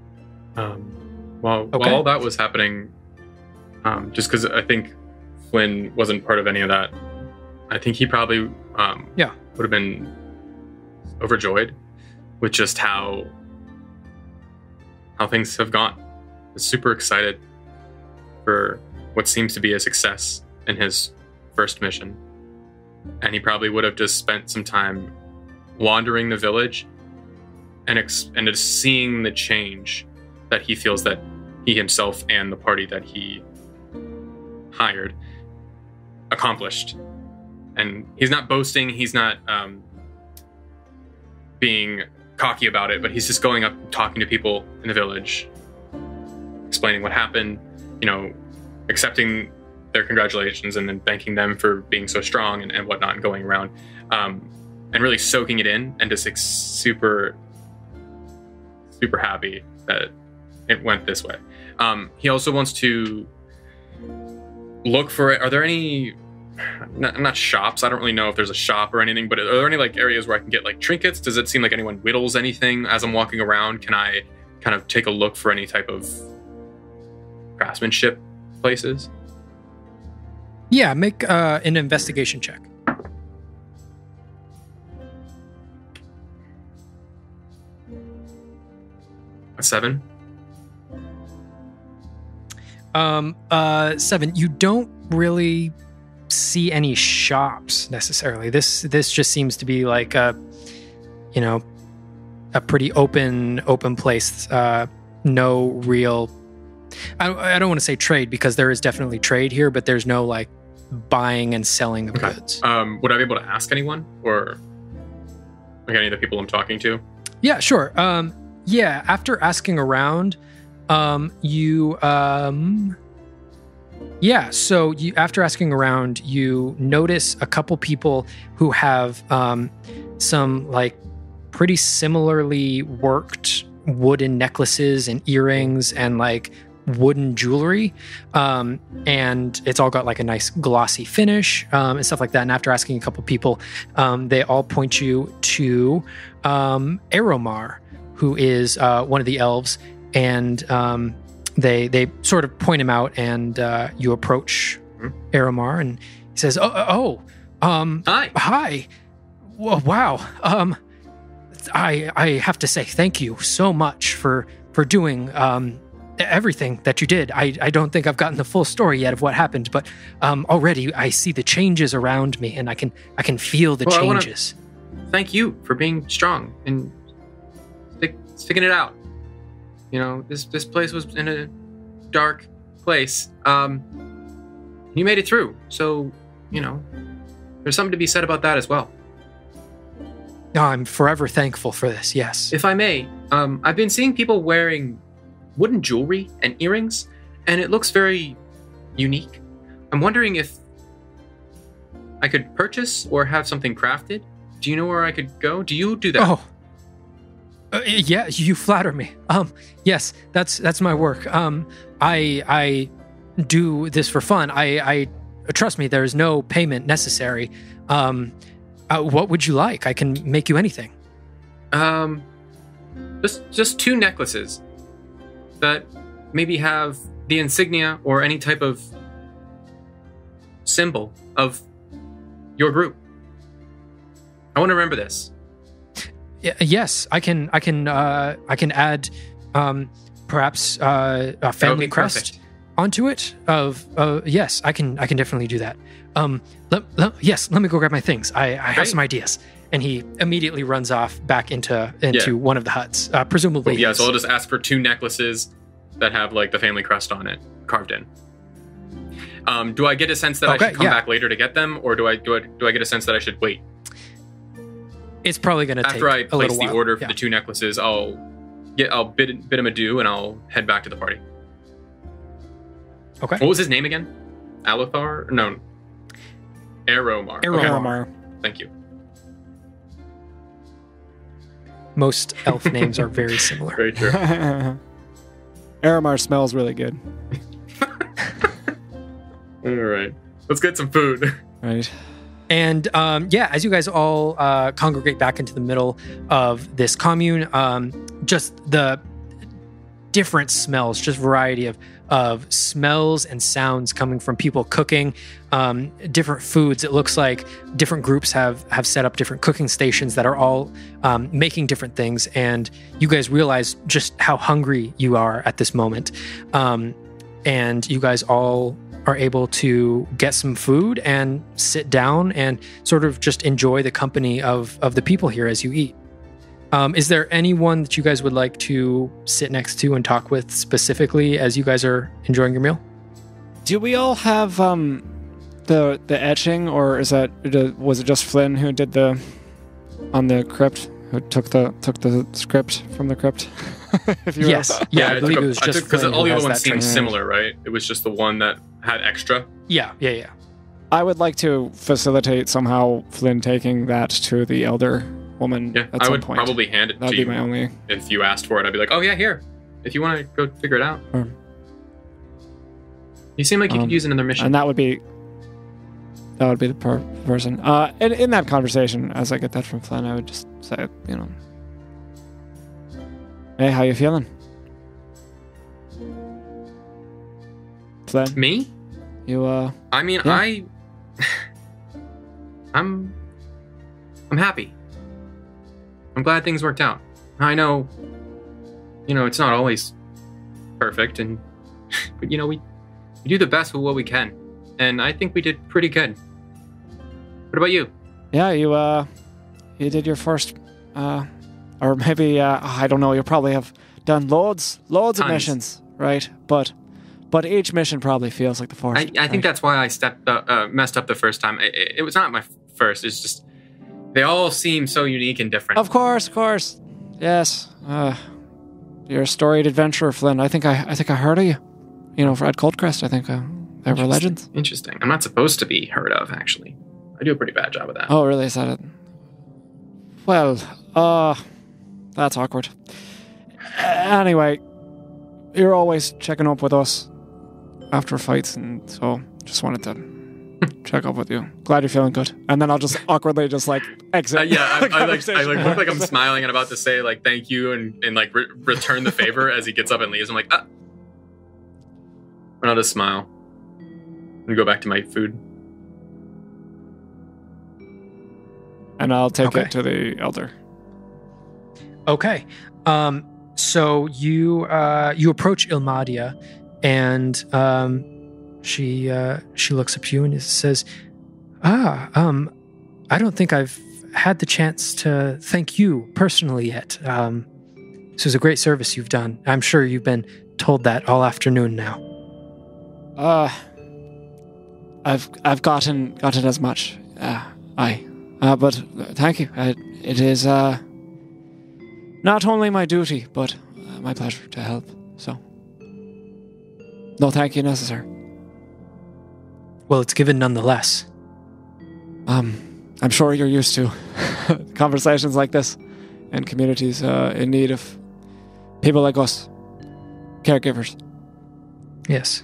While all that was happening, just because I think Flynn wasn't part of any of that, I think he probably would have been overjoyed with just how things have gone. He's super excited for what seems to be a success in his first mission. And he probably would have just spent some time wandering the village and just seeing the change that he feels that he himself and the party that he hired accomplished. And he's not boasting, he's not being cocky about it, but he's just going up talking to people in the village, explaining what happened, accepting their congratulations and then thanking them for being so strong and whatnot, and going around and really soaking it in and just super happy that it went this way. He also wants to look for it. Are there any not shops? I don't really know if there's a shop or anything, but are there any areas where I can get trinkets? Does it seem like anyone whittles anything as I'm walking around? Can I kind of take a look for any type of craftsmanship places? Yeah, make an investigation check. A 7. 7. You don't really see any shops necessarily. This just seems to be like a pretty open place. No real. I don't want to say trade, because there is definitely trade here, but there's no buying and selling of goods. Would I be able to ask anyone, or any of the people I'm talking to? Yeah, sure. After asking around, after asking around, you notice a couple people who have some pretty similarly worked wooden necklaces and earrings and wooden jewelry, and it's all got a nice glossy finish and stuff like that. And after asking a couple people, they all point you to Aeromar, who is one of the elves, and they sort of point him out, and you approach Aeromar, and he says, hi. Wow. I have to say thank you so much for doing everything that you did. I don't think I've gotten the full story yet of what happened, but already I see the changes around me, and I can feel the changes. Thank you for being strong and sticking it out. This place was in a dark place. You made it through, so there's something to be said about that as well. I'm forever thankful for this. Yes. If I may, I've been seeing people wearing wooden jewelry and earrings, and it looks very unique. I'm wondering if I could purchase or have something crafted. Do you know where I could go? Do you do that? Oh, yeah, you flatter me. Yes, that's my work. I do this for fun. I trust me. There's no payment necessary. What would you like? I can make you anything. Just 2 necklaces that maybe have the insignia or any type of symbol of your group. I want to remember this. Yes, I can add perhaps a family crest perfect onto it. Yes, I can definitely do that. Let me go grab my things. I have some ideas. And he immediately runs off back into one of the huts, presumably. Yeah, so I'll just ask for 2 necklaces that have the family crest on it carved in. Do I get a sense that I should come back later to get them, or do I get a sense that I should wait? It's probably going to take after I place the while. order for the 2 necklaces. I'll bid him adieu, and I'll head back to the party. Okay. What was his name again? Alothar? No. Aeromar. Aeromar. Okay. Thank you. Most elf names are very similar. Very true. Aeromar smells really good. All right. Let's get some food. Right. And as you guys all congregate back into the middle of this commune, just the different smells, just variety of smells and sounds coming from people cooking, different foods. It looks like different groups have set up different cooking stations that are all making different things. And you guys realize just how hungry you are at this moment. And you guys all are able to get some food and sit down and sort of just enjoy the company of the people here as you eat. Is there anyone that you guys would like to sit next to and talk with specifically as you guys are enjoying your meal? Do we all have the etching, or was it just Flynn who did on the crypt, who took the script from the crypt? If you yes, will. yeah, I believe it was just because all the other ones seemed training. similar, right? It was just the one that had extra. Yeah. I would like to facilitate somehow Flynn taking that to the elder woman. Yeah, at I some would point. probably hand it That'd to be you. my only. If you asked for it, I'd be like, oh yeah, here. If you want to go figure it out. You seem like you could use another mission. And that would be the person. In that conversation, as I get that from Flynn, I would just say, hey, how you feeling? Flynn? Me? You, I mean, yeah. I'm happy. I'm glad things worked out. I know, it's not always perfect, but we do the best with what we can, and I think we did pretty good. What about you? Yeah, you did your first, or maybe, I don't know, you probably have done loads of Tons. missions, right? But each mission probably feels like the first. I think that's why I messed up the first time. It was not my first. It's just they all seem so unique and different. Of course. Yes. You're a storied adventurer, Flynn. I think I heard of you. At Coldcrest, I think they were legends. Interesting. I'm not supposed to be heard of, actually. I do a pretty bad job of that. Oh, really? Is that it? Well, that's awkward. Anyway, you're always checking up with us after fights, and so just wanted to check up with you. Glad you're feeling good. And then I'll just awkwardly just exit. I look like I'm smiling and about to say thank you and return the favor as he gets up and leaves. I'm like, ah. And I'll just smile and go back to my food. And I'll take it to the elder. Okay. So you approach Ilmadia, and she looks up to you and says, I don't think I've had the chance to thank you personally yet. This was a great service you've done. I'm sure you've been told that all afternoon now. I've gotten as much. But thank you. It is not only my duty, but my pleasure to help. So, no thank you necessary. Well, it's given nonetheless. I'm sure you're used to conversations like this in communities in need of people like us, caregivers. Yes.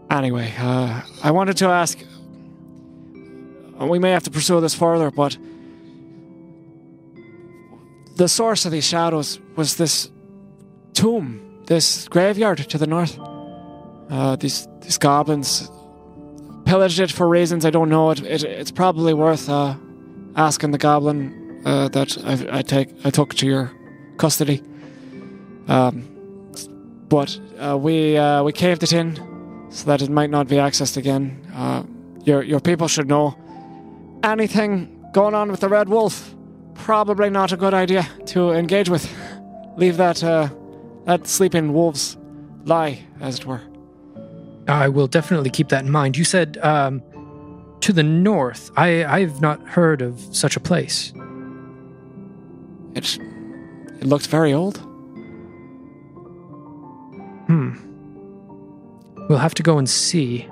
Anyway, I wanted to ask, we may have to pursue this further, but the source of these shadows was this tomb, this graveyard to the north. These goblins pillaged it for reasons I don't know. It's probably worth asking the goblin that I took to your custody. But we caved it in so that it might not be accessed again. Your people should know. Anything going on with the Red Wolf, probably not a good idea to engage with. Leave that sleeping wolves lie, as it were. I will definitely keep that in mind. You said to the north. I've not heard of such a place. It looked very old. We'll have to go and see.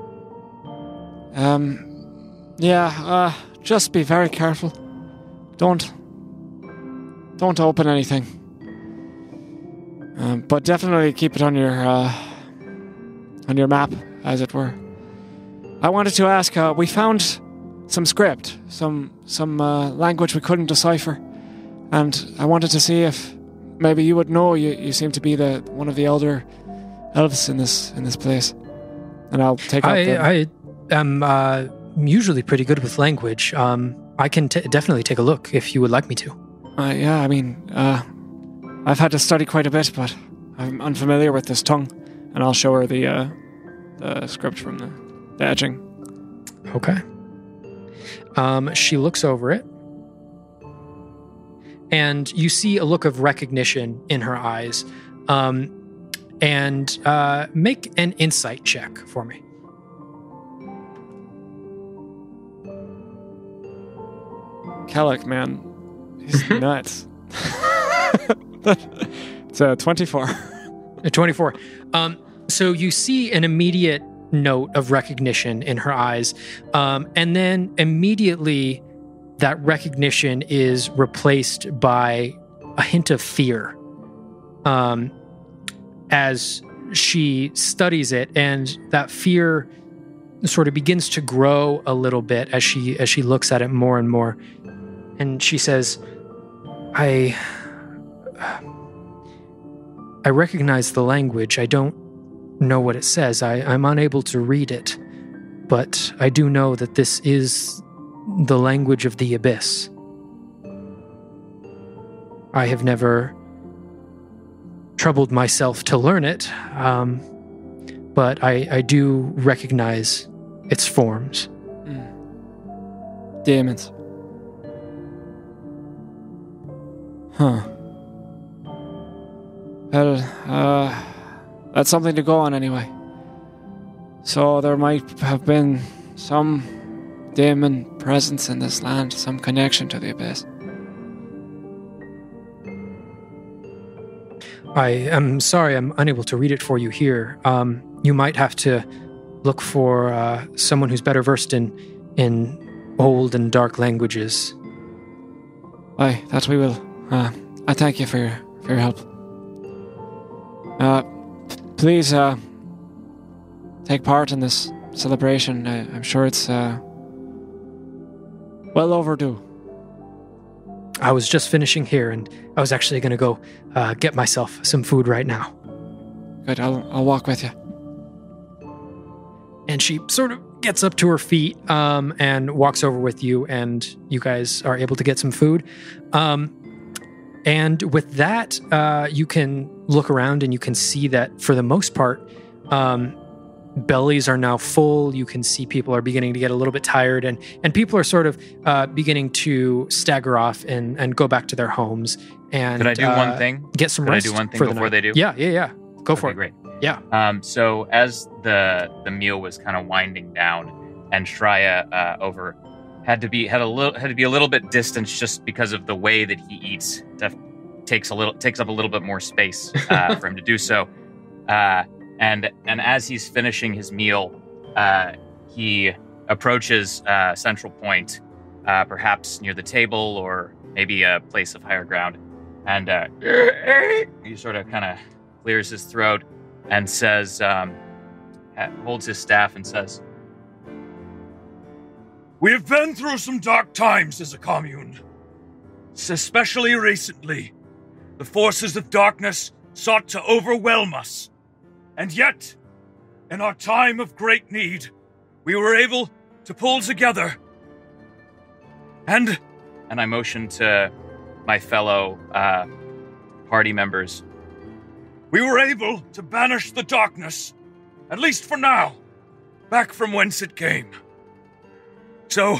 Just be very careful. Don't open anything. But definitely keep it on your map, as it were. I wanted to ask, we found some script, some language we couldn't decipher, and I wanted to see if maybe you would know. You seem to be one of the elder elves in this place, and I'll take out I am usually pretty good with language. I can definitely take a look if you would like me to. I've had to study quite a bit, but I'm unfamiliar with this tongue, and I'll show her the script from the etching. Okay. She looks over it, and you see a look of recognition in her eyes. And make an insight check for me. Kellic, man, he's nuts. It's a 24. A 24. So you see an immediate note of recognition in her eyes, and then immediately that recognition is replaced by a hint of fear as she studies it, and that fear sort of begins to grow a little bit as she looks at it more and more. And she says, I recognize the language. I don't know what it says. I'm unable to read it, but I do know that this is the language of the abyss. I have never troubled myself to learn it, but I do recognize its forms. Demons. Huh. Well, that's something to go on anyway. So there might have been some demon presence in this land, some connection to the abyss. I am sorry I'm unable to read it for you here. You might have to look for someone who's better versed in old and dark languages. Aye, that we will. I thank you for your help. Please take part in this celebration. I'm sure it's well overdue. I was just finishing here, and I was actually going to go get myself some food right now. Good, I'll walk with you. And she sort of gets up to her feet and walks over with you, and you guys are able to get some food. And with that, you can look around and you can see that for the most part, bellies are now full. You can see people are beginning to get a little bit tired, and people are sort of beginning to stagger off and go back to their homes. And could I do one thing? Get some rest. Could I do one thing for before they do? Yeah. Go for it. Great. Yeah. So as the meal was kind of winding down, and Shreya had to be a little bit distanced just because of the way that he eats. Takes up a little bit more space for him to do so. And as he's finishing his meal, he approaches Central Point, perhaps near the table or maybe a place of higher ground, and he sort of kind of clears his throat and says, holds his staff and says, "We have been through some dark times as a commune. Especially recently, the forces of darkness sought to overwhelm us. And yet, in our time of great need, we were able to pull together. And I motion to my fellow party members. We were able to banish the darkness, at least for now, back from whence it came. So,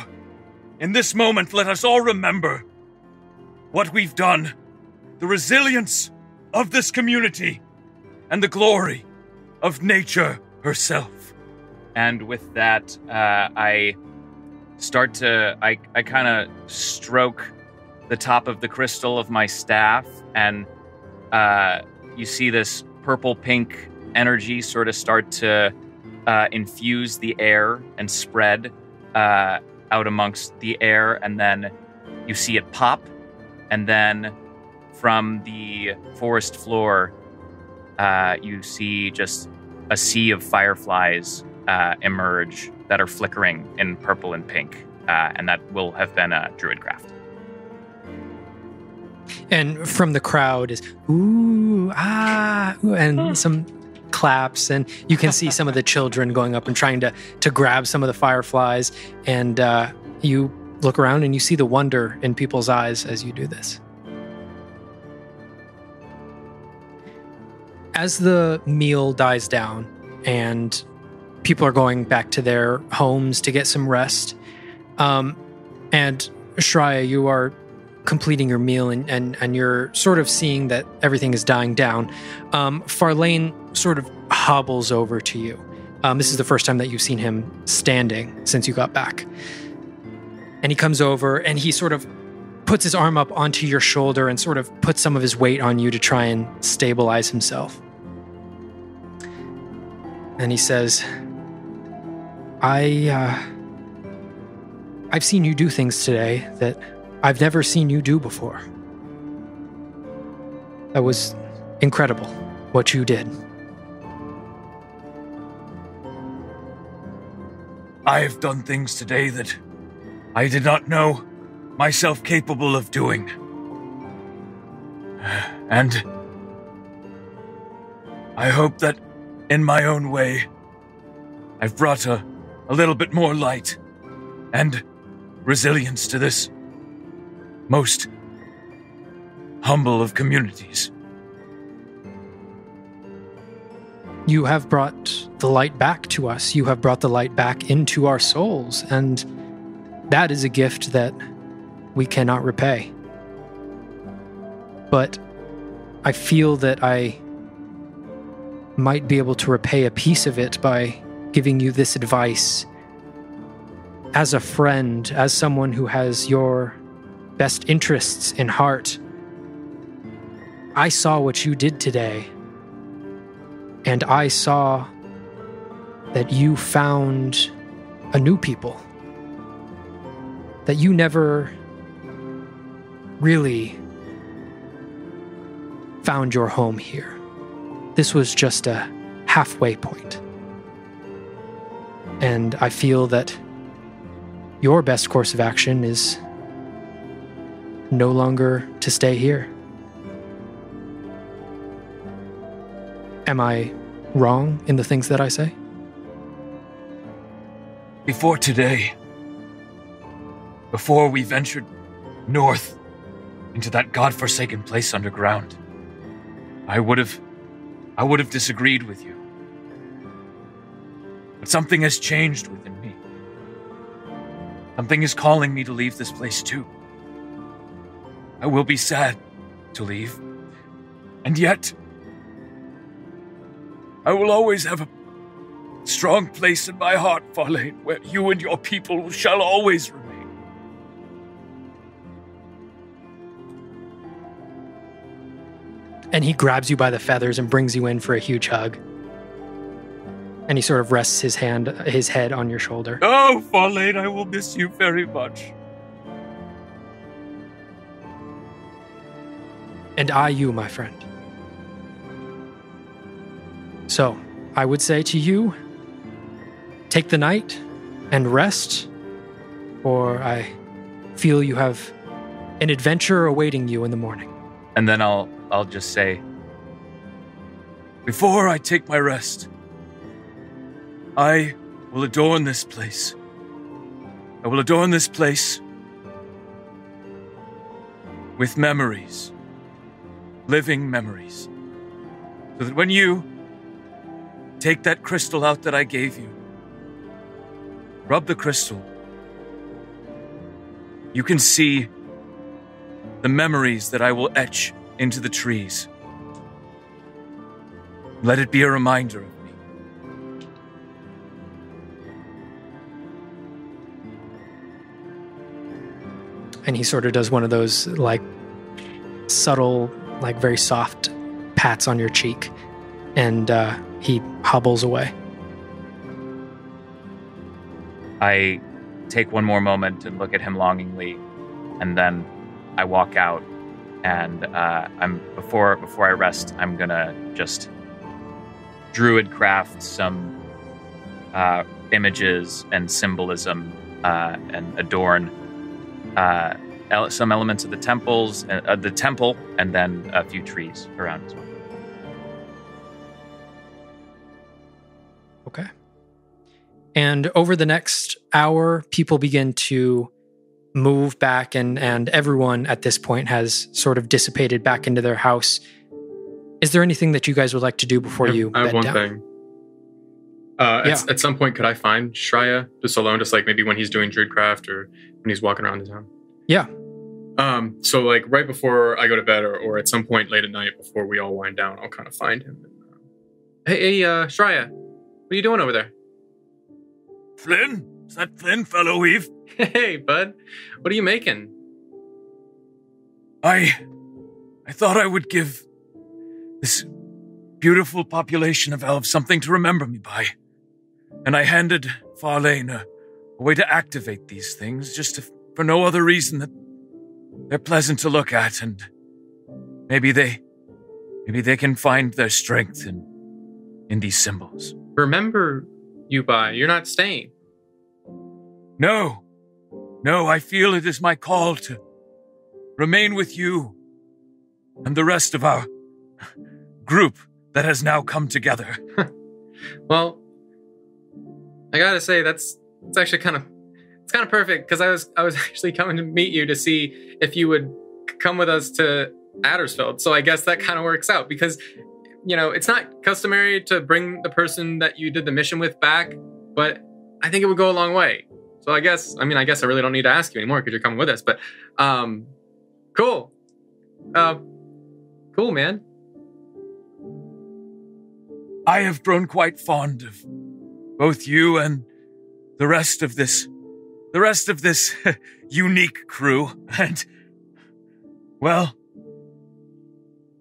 in this moment, let us all remember what we've done, the resilience of this community, and the glory of nature herself. And with that, I kind of stroke the top of the crystal of my staff, and you see this purple-pink energy sort of start to infuse the air and spread out amongst the air, and then you see it pop, and then from the forest floor, you see just a sea of fireflies emerge that are flickering in purple and pink, and that will have been a druid craft. And from the crowd is ooh, ah, ooh, and some claps, and you can see some of the children going up and trying to grab some of the fireflies, and you look around and you see the wonder in people's eyes as you do this. As the meal dies down and people are going back to their homes to get some rest, and Shreya, you are completing your meal and you're sort of seeing that everything is dying down. Farlane sort of hobbles over to you. This is the first time that you've seen him standing since you got back. And he comes over and he sort of puts his arm up onto your shoulder and sort of puts some of his weight on you to try and stabilize himself. And he says, I've seen you do things today that I've never seen you do before. That was incredible, what you did. I have done things today that I did not know myself capable of doing. And I hope that in my own way, I've brought a little bit more light and resilience to this most humble of communities. You have brought the light back to us. You have brought the light back into our souls, and that is a gift that we cannot repay. But I feel that I might be able to repay a piece of it by giving you this advice as a friend, as someone who has your best interests in heart. I saw what you did today, and I saw that you found a new people, that you never really found your home here. This was just a halfway point. And I feel that your best course of action is no longer to stay here. Am I wrong in the things that I say? Before today, before we ventured north into that godforsaken place underground, I would have disagreed with you. But something has changed within me. Something is calling me to leave this place too. I will be sad to leave, and yet I will always have a strong place in my heart, Farlane, where you and your people shall always remain. And he grabs you by the feathers and brings you in for a huge hug. And he sort of rests his head on your shoulder. Oh, Farlane, I will miss you very much. And I you, my friend. So, I would say to you, take the night and rest, or I feel you have an adventure awaiting you in the morning. And then I'll just say, before I take my rest, I will adorn this place. I will adorn this place with memories, living memories, so that when you take that crystal out that I gave you, rub the crystal, you can see the memories that I will etch into the trees. Let it be a reminder of me. And he sort of does one of those like subtle, like very soft pats on your cheek. And he hobbles away. I take one more moment and look at him longingly, and then I walk out. And before I rest, I'm gonna just druid craft some images and symbolism and adorn some elements of the temple, and then a few trees around as well. Okay. And over the next hour, people begin to move back, and everyone at this point has sort of dissipated back into their house. Is there anything that you guys would like to do before you I have bed one down? thing. At some point, could I find Shreya just alone, just like maybe when he's doing druidcraft or when he's walking around the town? Yeah. So like right before I go to bed or at some point late at night before we all wind down, I'll kind of find him. Hey, Shreya, what are you doing over there? Flynn? Is that Flynn, fellow Eve? Hey, bud. What are you making? I thought I would give this beautiful population of elves something to remember me by. And I handed Farlane a way to activate these things, for no other reason that they're pleasant to look at, and maybe they can find their strength in these symbols. Remember you by. You're not staying. No, I feel it is my call to remain with you and the rest of our group that has now come together. Well, I gotta say it's actually kind of perfect, because I was actually coming to meet you to see if you would come with us to Addersfeld. So I guess that kind of works out, because it's not customary to bring the person that you did the mission with back, but I think it would go a long way. So I guess I really don't need to ask you anymore because you're coming with us. But cool. Cool, man. I have grown quite fond of both you and the rest of this unique crew, and well,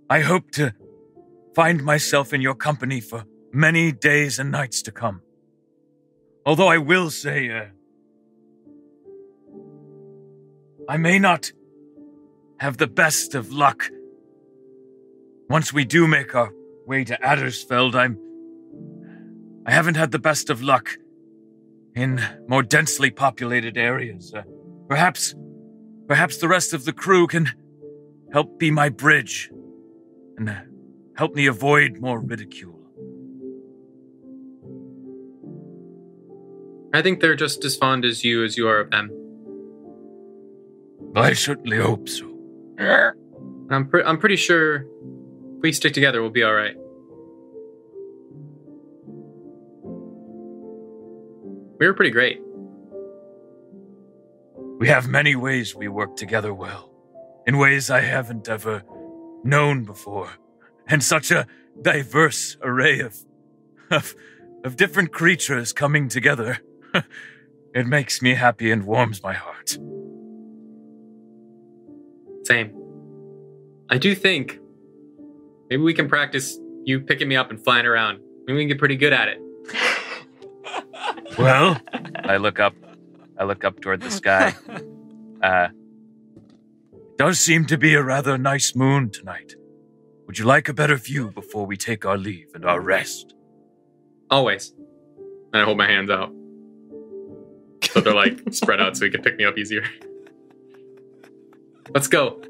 I hope to find myself in your company for many days and nights to come. Although I will say, I may not have the best of luck. Once we do make our way to Addersfeld, I haven't had the best of luck in more densely populated areas. Perhaps the rest of the crew can help be my bridge and help me avoid more ridicule. I think they're just as fond as you are of them. I certainly hope so. I'm pretty sure if we stick together, we'll be all right. We were pretty great. We have many ways we work together well, in ways I haven't ever known before, and such a diverse array of different creatures coming together. It makes me happy and warms my heart. Same. I do think maybe we can practice you picking me up and flying around. Maybe we can get pretty good at it. Well, I look up toward the sky. does seem to be a rather nice moon tonight. Would you like a better view before we take our leave and our rest? Always. And I hold my hands out. So they're like spread out so he can pick me up easier. Let's go.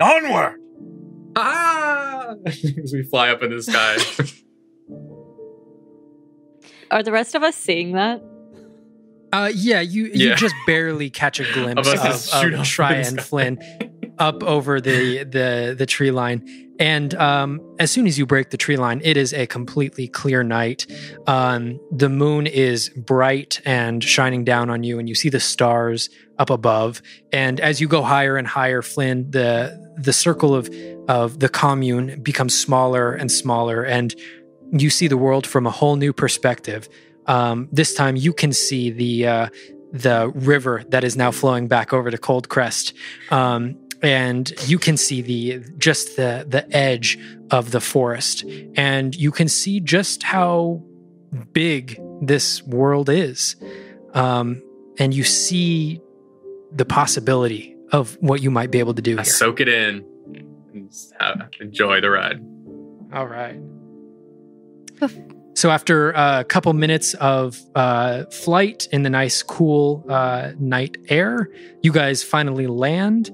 Onward! Ah! As we fly up in the sky. Are the rest of us seeing that? You just barely catch a glimpse of Shreya and Flynn up over the tree line. And as soon as you break the tree line, it is a completely clear night. The moon is bright and shining down on you, and you see the stars up above. And as you go higher and higher, Flynn, the circle of the commune becomes smaller and smaller, and you see the world from a whole new perspective. This time you can see the river that is now flowing back over to Cold Crest. And you can see the edge of the forest, and you can see just how big this world is. And you see the possibility of what you might be able to do here. Soak it in and enjoy the ride. All right. So after a couple minutes of flight in the nice, cool night air, you guys finally land.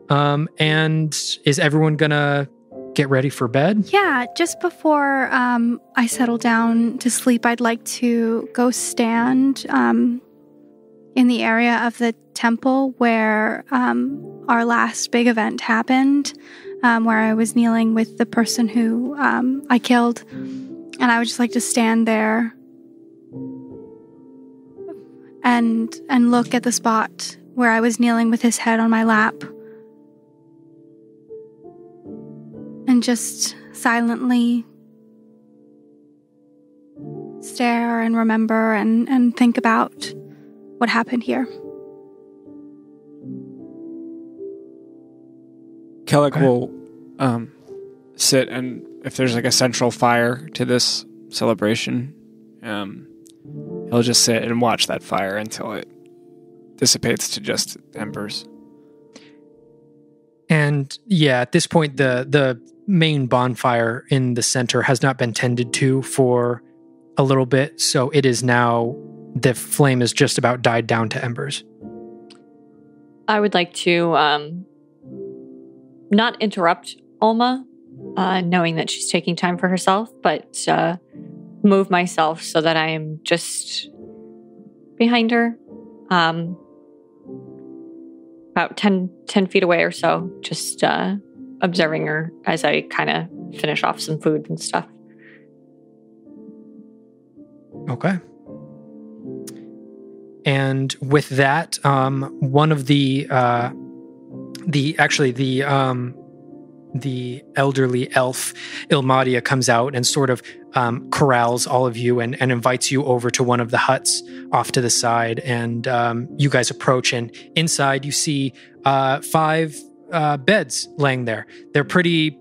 And is everyone gonna get ready for bed? Yeah, just before I settle down to sleep, I'd like to go stand in the area of the temple where our last big event happened, where I was kneeling with the person who I killed. And I would just like to stand there and look at the spot where I was kneeling with his head on my lap. And just silently stare and remember and think about what happened here. Kellic will sit, and if there's like a central fire to this celebration, he'll just sit and watch that fire until it dissipates to just embers. And yeah, at this point, the main bonfire in the center has not been tended to for a little bit, so it is now, the flame is just about died down to embers. I would like to not interrupt Alma, knowing that she's taking time for herself, but move myself so that I am just behind her, about 10 feet away or so, just observing her as I kind of finish off some food and stuff. Okay. And with that, one of the elderly elf, Ilmadia, comes out and sort of corrals all of you and invites you over to one of the huts off to the side. And you guys approach, and inside you see 5 beds laying there. They're pretty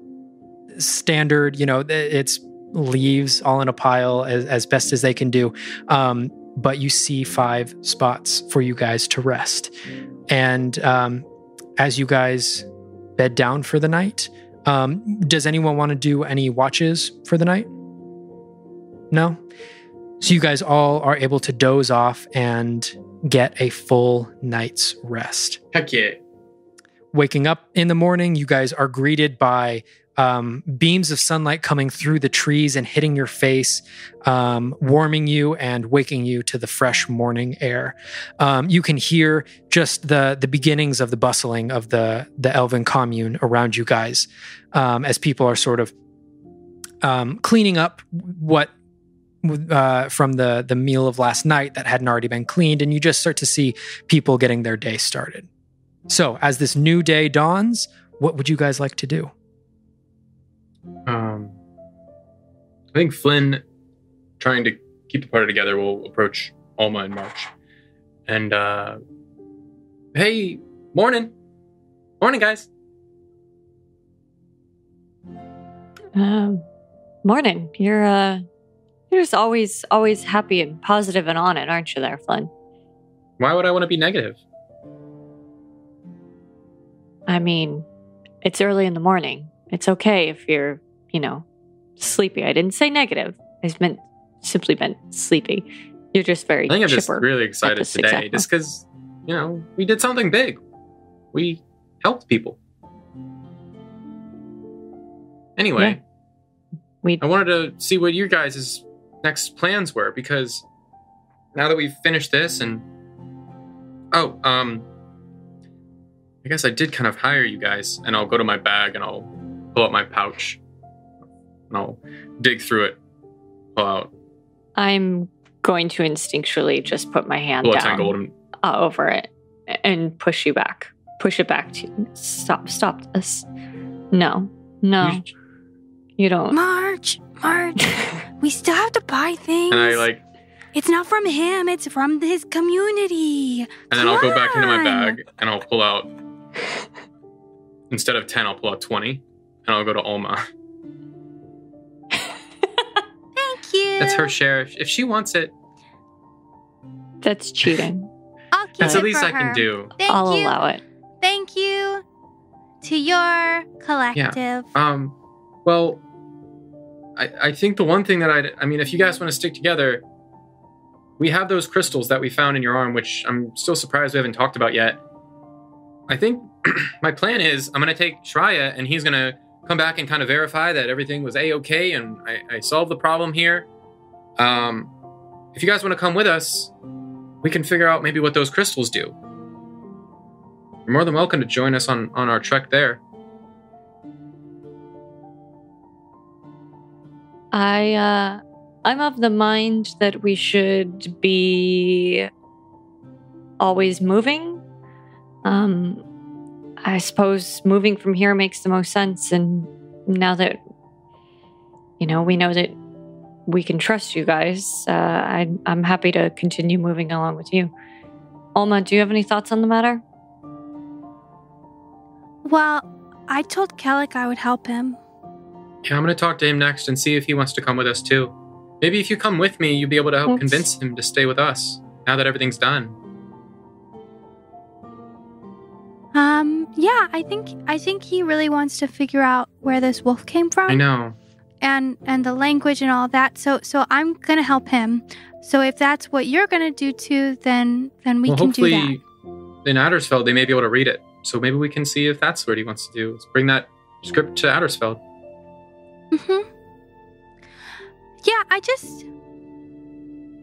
standard, it's leaves all in a pile as best as they can do. But you see 5 spots for you guys to rest. And as you guys bed down for the night, does anyone want to do any watches for the night? No? So you guys all are able to doze off and get a full night's rest. Heck yeah. Waking up in the morning, you guys are greeted by beams of sunlight coming through the trees and hitting your face, warming you and waking you to the fresh morning air. You can hear just the beginnings of the bustling of the elven commune around you guys, as people are sort of cleaning up what from the meal of last night that hadn't already been cleaned, and you just start to see people getting their day started. So as this new day dawns, what would you guys like to do? I think Flynn, trying to keep the party together, will approach Alma and March. And, hey, morning. Morning, guys. Morning. You're just always happy and positive and on it, aren't you there, Flynn? Why would I want to be negative? I mean, it's early in the morning. It's okay if you're, sleepy. I didn't say negative. I simply meant sleepy. You're just very chipper. I think I'm just really excited today, just because, we did something big. We helped people. Anyway, I wanted to see what your guys' next plans were, because now that we've finished this and... I guess I did kind of hire you guys, and I'll go to my bag and I'll pull out my pouch and I'll dig through it, pull out. I'm going to instinctually just put my hand down gold over it and push it back to you. Stop this. No, you don't. March, we still have to buy things. And I It's not from him. It's from his community. And then I'll go back into my bag and I'll pull out, instead of 10, I'll pull out 20 and I'll go to Olma. Thank you. That's her share. If she wants it. That's cheating. I'll keep That's it the least for I can her. do. I'll you. allow it. Thank you to your collective. Well, I think the one thing that I mean, if you guys want to stick together, we have those crystals that we found in your arm, which I'm still surprised we haven't talked about yet. I think my plan is I'm going to take Shreya and he's going to come back and kind of verify that everything was A-okay and I solved the problem here. If you guys want to come with us, we can figure out maybe what those crystals do. You're more than welcome to join us on our trek there. I'm of the mind that we should be always moving. I suppose moving from here makes the most sense, and now that we know that we can trust you guys, I'm happy to continue moving along with you. Alma, do you have any thoughts on the matter? Well, I told Kellic I would help him. Yeah, I'm going to talk to him next and see if he wants to come with us too. Maybe if you come with me, you'll be able to help convince him to stay with us now that everything's done. Yeah, I think he really wants to figure out where this wolf came from. I know. And the language and all that. So I'm gonna help him. So if that's what you're gonna do too, then we can do that. Hopefully in Addersfeld they may be able to read it. So maybe we can see if that's what he wants to do. Let's bring that script to Addersfeld. Mm-hmm.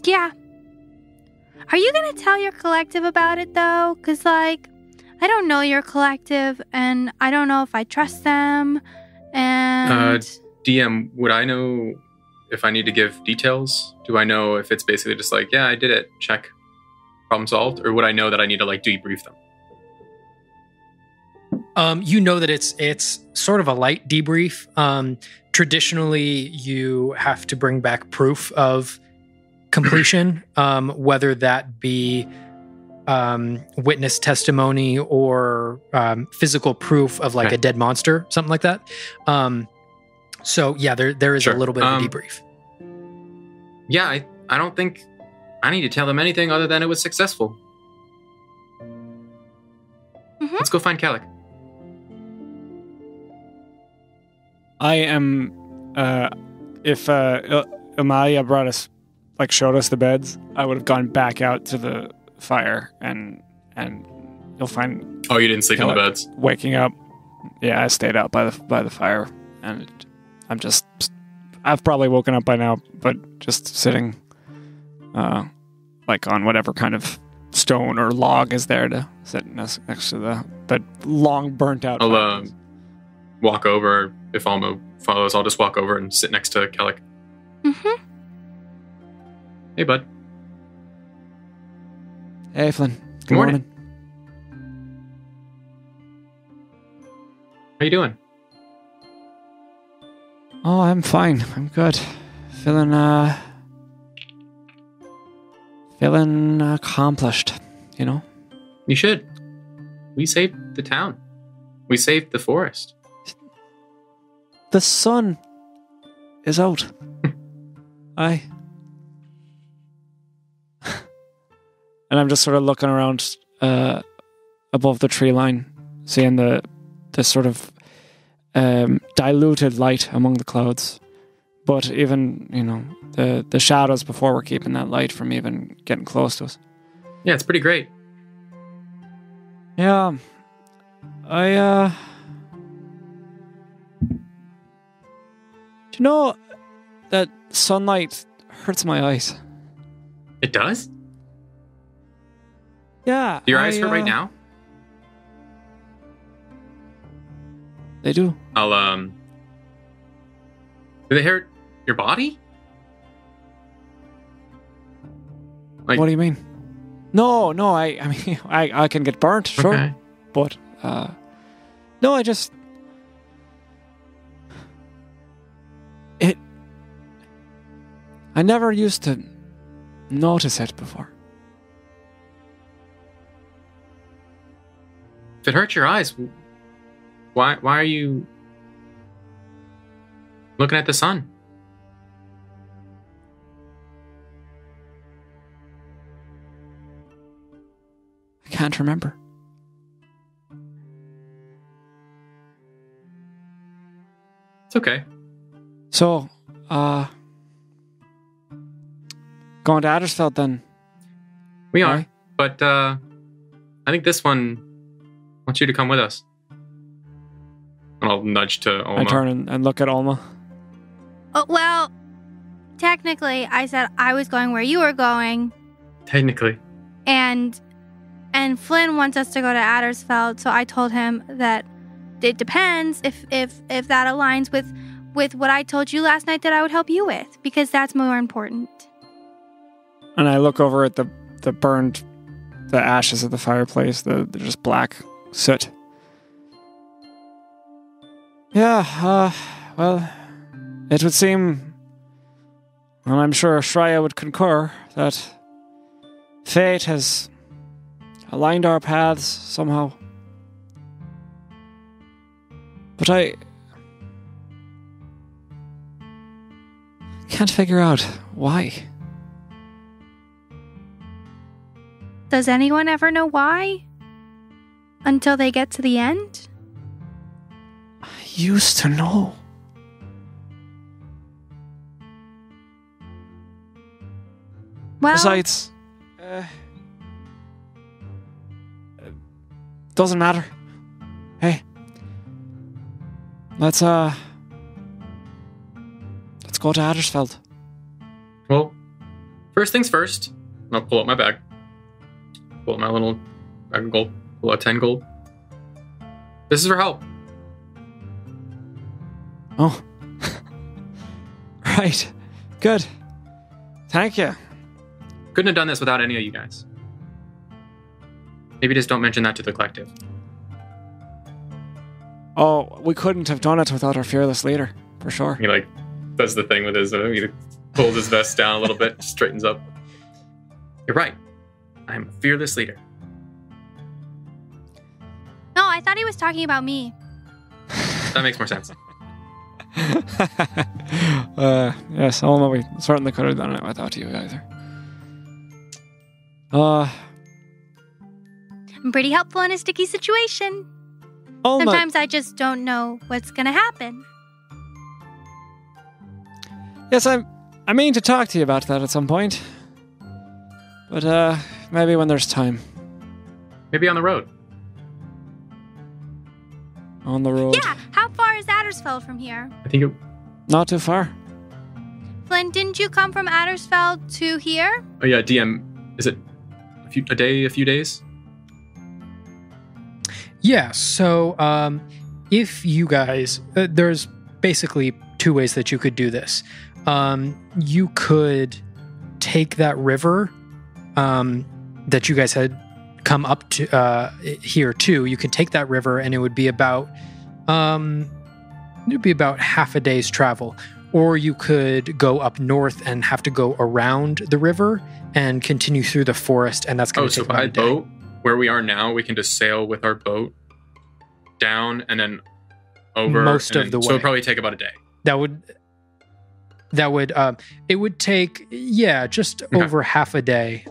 Yeah, Are you gonna tell your collective about it though? 'Cause I don't know your collective, and I don't know if I trust them. And DM, would I know if I need to give details? Do I know if it's basically just yeah, I did it, check, problem solved? Or would I know that I need to debrief them? You know that it's sort of a light debrief. Traditionally, you have to bring back proof of completion, whether that be witness testimony or physical proof of a dead monster, something like that. So yeah, there is a little bit of a debrief. Yeah, I don't think I need to tell them anything other than it was successful. Mm-hmm. Let's go find Kellic. I am, if Amalia brought us, showed us the beds, I would have gone back out to the fire and you'll find. Oh, you didn't sleep in the beds? Waking up. Yeah, I stayed out by the fire, and I've probably woken up by now, but just sitting, on whatever kind of stone or log is there to sit next to the long burnt out. I'll walk over. If Almo follows, I'll just walk over and sit next to Kellic. Mm-hmm. Hey, bud. Hey, Flynn. Good morning. How you doing? Oh, I'm fine. I'm good. Feeling accomplished, You should. We saved the town. We saved the forest. The sun is out. And I'm just sort of looking around above the tree line, seeing the sort of diluted light among the clouds. But even, the shadows before were keeping that light from even getting close to us. Yeah, it's pretty great. Yeah. Do you know that sunlight hurts my eyes? It does? Yeah. Do your eyes hurt right now? They do. Do they hurt your body? What do you mean? No, I mean, I can get burnt, sure. Okay. But, no, I never used to notice it before. If it hurts your eyes, why are you looking at the sun? I can't remember. It's okay. So, going to Addersfeld then. We are, Right? but I think this one wants you to come with us. And I'll nudge to Oma. I turn and look at Alma. Oh, well, technically, I said I was going where you were going, Technically. and Flynn wants us to go to Addersfeld, so I told him that it depends if that aligns with what I told you last night that I would help you with, because that's more important. And I look over at the burned, the ashes of the fireplace, they're just black soot. Yeah, well, it would seem, and I'm sure Shreya would concur, that fate has aligned our paths somehow. But I can't figure out why. Does anyone ever know why? Until they get to the end? I used to know. Well, Besides, doesn't matter. Hey, let's go to Addersfeld. Well, first things first. I'll pull out my bag. Pull out my little bag of gold. Pull out 10 gold. This is for help. Oh, right. Good. Thank you. Couldn't have done this without any of you guys. Maybe just don't mention that to the collective. Oh, we couldn't have done it without our fearless leader, for sure. He does the thing with his, he pulls his vest down a little bit, straightens up. You're right. I am a fearless leader. no, I thought he was talking about me. That makes more sense. Yes, Alma, we certainly could have done it without you either. I'm pretty helpful in a sticky situation. Alma, Sometimes I just don't know what's gonna happen. yes, I mean to talk to you about that at some point. But, maybe when there's time. Maybe on the road. On the road. Yeah, how far is Addersfeld from here? I think it... Not too far. Flynn, didn't you come from Addersfeld to here? Oh yeah, DM. Is it a few days? Yeah, so if you guys, there's basically two ways that you could do this. You could take that river that you guys had come up to here too. You could take that river, and it would be about half a day's travel. Or you could go up north and have to go around the river and continue through the forest, and that's going to take about a day. Boat where we are now, we can just sail with our boat down and then over most of the way. So it'll probably take about a day. It would take just over half a day.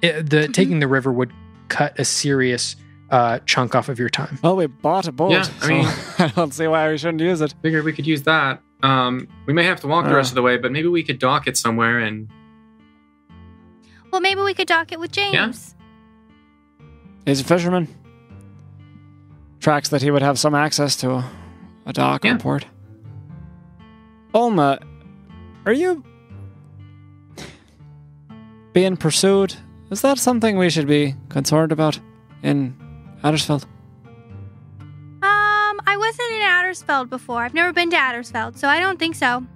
Taking the river would cut a serious chunk off of your time. Well, we bought a boat. Yeah, I mean, I don't see why we shouldn't use it. Figured we could use that. We may have to walk the rest of the way, but maybe we could dock it somewhere and... Well, maybe we could dock it with James. Yeah. He's a fisherman. Tracks that he would have some access to a dock or port. Alma, are you being pursued? Is that something we should be concerned about in Addersfeld? I wasn't in Addersfeld before. I've never been to Addersfeld, so I don't think so.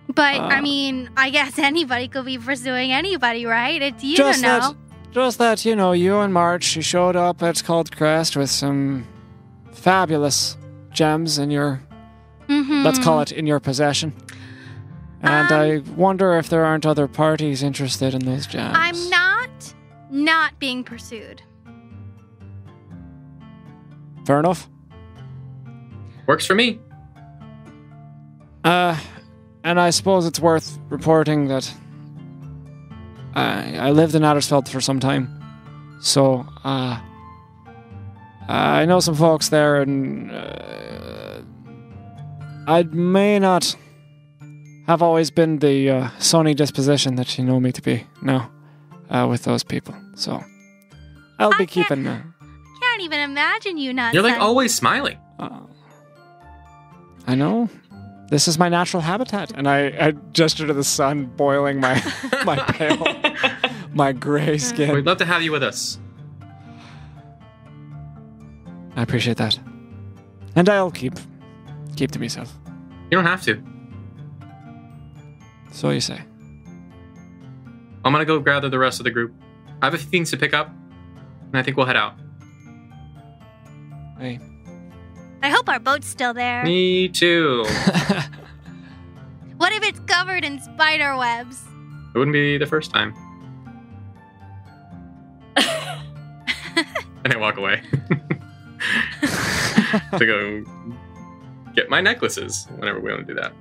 But, I mean, I guess anybody could be pursuing anybody, right? You don't know. Just that, you and March, she showed up at Cold Crest with some fabulous gems in your, let's call it, in your possession. And I wonder if there aren't other parties interested in those jams. I'm not being pursued. Fair enough. Works for me. And I suppose it's worth reporting that I lived in Addersfeld for some time. So, I know some folks there, and I may not have always been the sunny disposition that you know me to be now with those people. So, I'll be keeping... can't even imagine you not. You're like always smiling. I know. This is my natural habitat. And I gesture to the sun, boiling my pale, my gray skin. We'd love to have you with us. I appreciate that. And I'll keep to myself. You don't have to. So you say. I'm gonna go gather the rest of the group. I have a few things to pick up, and I think we'll head out. Hey. I hope our boat's still there. Me too. What if it's covered in spider webs? It wouldn't be the first time. And I walk away. To go get my necklaces whenever we want to do that.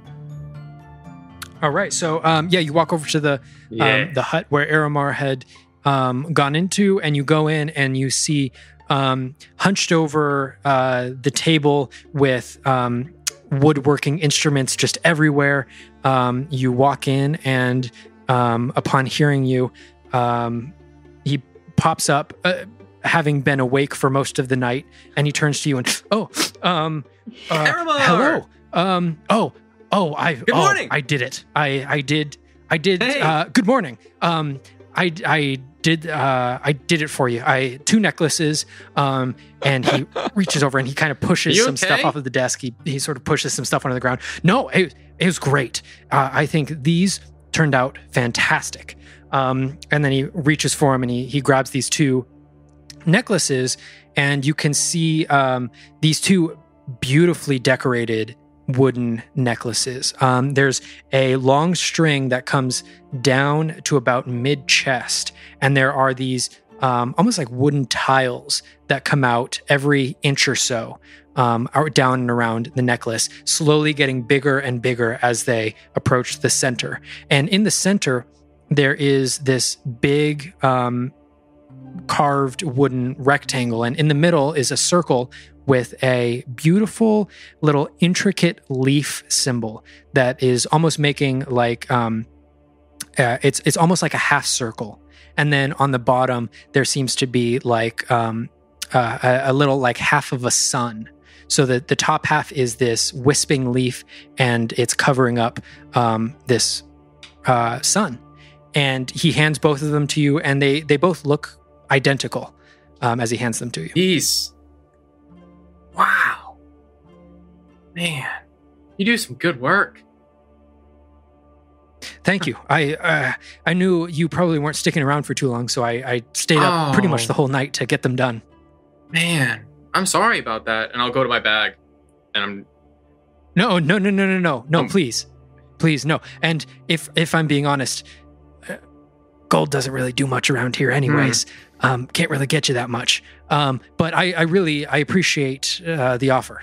All right. So, you walk over to the hut where Aramar had gone into, and you go in and you see hunched over the table with woodworking instruments just everywhere. You walk in, and upon hearing you, he pops up, having been awake for most of the night, and he turns to you and, Aramar! hello. Good morning. I did it. I did. Hey. Good morning. I did it for you. 2 necklaces. And he reaches over and he kind of pushes some stuff off of the desk. He sort of pushes some stuff onto the ground. No, it was great. I think these turned out fantastic. And then he reaches for him and he grabs these 2 necklaces, and you can see these 2 beautifully decorated wooden necklaces. There's a long string that comes down to about mid-chest, and there are these almost like wooden tiles that come out every inch or so down and around the necklace, slowly getting bigger and bigger as they approach the center. And in the center, there is this big carved wooden rectangle, and in the middle is a circle with a beautiful little intricate leaf symbol that is almost making like it's almost like a half circle. And then on the bottom there seems to be like a little like half of a sun. So that the top half is this wisping leaf, and it's covering up this sun. And he hands both of them to you, and they both look identical as he hands them to you. Peace. Wow. Man, you do some good work. Thank you. I knew you probably weren't sticking around for too long, so I stayed up pretty much the whole night to get them done. Man, I'm sorry about that. And I'll go to my bag. And I'm... No, please, no. And if I'm being honest, gold doesn't really do much around here anyways. Can't really get you that much. But I really appreciate the offer.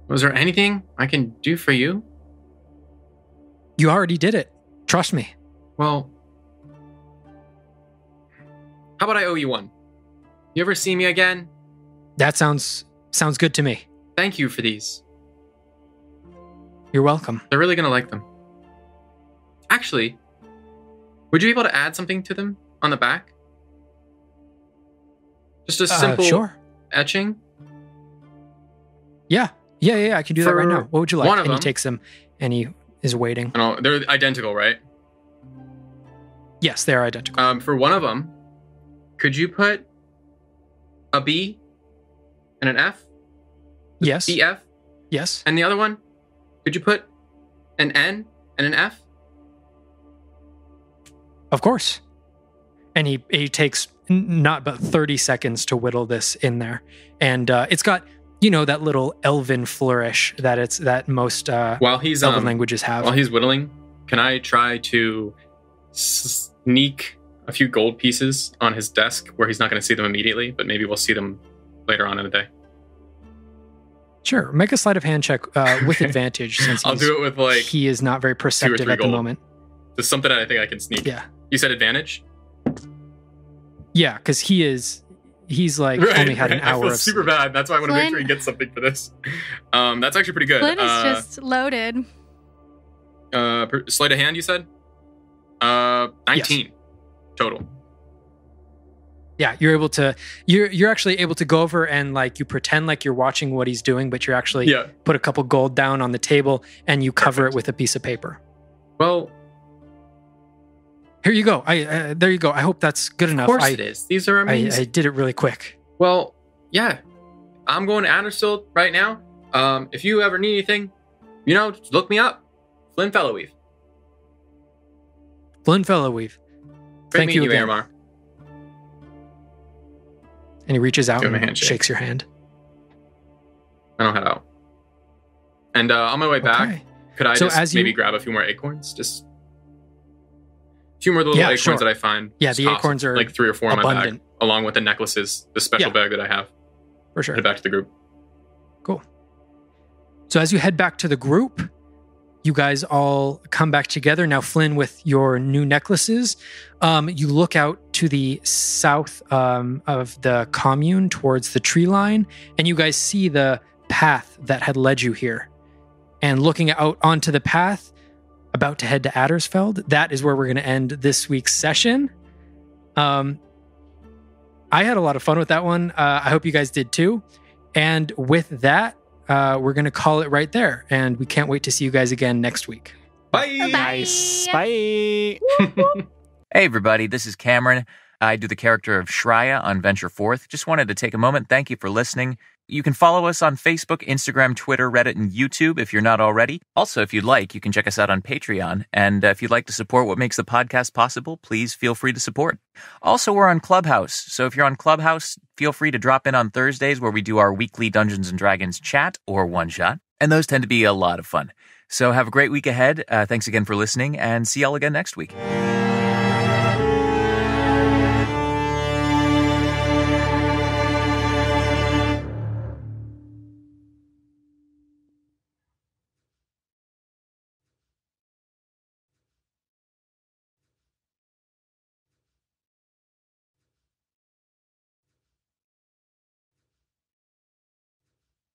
Was there anything I can do for you? You already did it. Trust me. Well, how about I owe you one? You ever see me again? That sounds good to me. Thank you for these. You're welcome. They're really going to like them. Actually, would you be able to add something to them on the back? Just a simple etching? Yeah, I can do that right now. What would you like? And he takes them, and he is waiting. They're identical, right? Yes, they're identical. For one of them, could you put a B and an F? Yes. BF? Yes. And the other one, could you put an N and an F? Of course. And he takes not but 30 seconds to whittle this in there. And it's got, that little elven flourish that most elven languages have. While he's whittling, can I try to sneak a few gold pieces on his desk where he's not going to see them immediately, but maybe we'll see them later on in the day? Sure. Make a sleight of hand check with advantage since I'll do it with like he is not very perceptive at the moment. Just something that I think I can sneak. Yeah. You said advantage? Yeah, because he's like only had an hour I feel of super bad. That's why I want to make sure he gets something for this. That's actually pretty good. Flynn is just loaded. Sleight of hand, you said? 19 total. Yeah, you're actually able to go over and like you pretend like you're watching what he's doing, but you're actually put a couple gold down on the table and you cover it with a piece of paper. Well, here you go. There you go. I hope that's good enough. Of course it is. These are amazing. I did it really quick. Well, yeah. I'm going to Andersfield right now. If you ever need anything, just look me up. Flynn Fellowweave. Flynn Fellowweave. Thank you again. Aramar. And he reaches out and shakes your hand. I don't head out. And on my way back, could I maybe grab a few more acorns? Just a few more little acorns that I find. Yeah, the acorns are like 3 or 4 abundant. in my bag, along with the necklaces, the special bag that I have. For sure. Head back to the group. Cool. So as you head back to the group, you guys all come back together. Now, Flynn, with your new necklaces, you look out to the south of the commune towards the tree line, and you guys see the path that had led you here. And looking out onto the path, about to head to Addersfeld, that is where we're going to end this week's session. I had a lot of fun with that one. I hope you guys did too. And with that, we're going to call it right there. And we can't wait to see you guys again next week. Bye. Bye. Nice. Bye. Hey, everybody, this is Cameron. I do the character of Shreya on Venture Forth. Just wanted to take a moment. Thank you for listening. You can follow us on Facebook, Instagram, Twitter, Reddit, and YouTube if you're not already. Also, if you'd like, you can check us out on Patreon. And if you'd like to support what makes the podcast possible, please feel free to support. Also, we're on Clubhouse. So if you're on Clubhouse, feel free to drop in on Thursdays where we do our weekly Dungeons & Dragons chat or one-shot. And those tend to be a lot of fun. So have a great week ahead. Thanks again for listening, and see y'all again next week.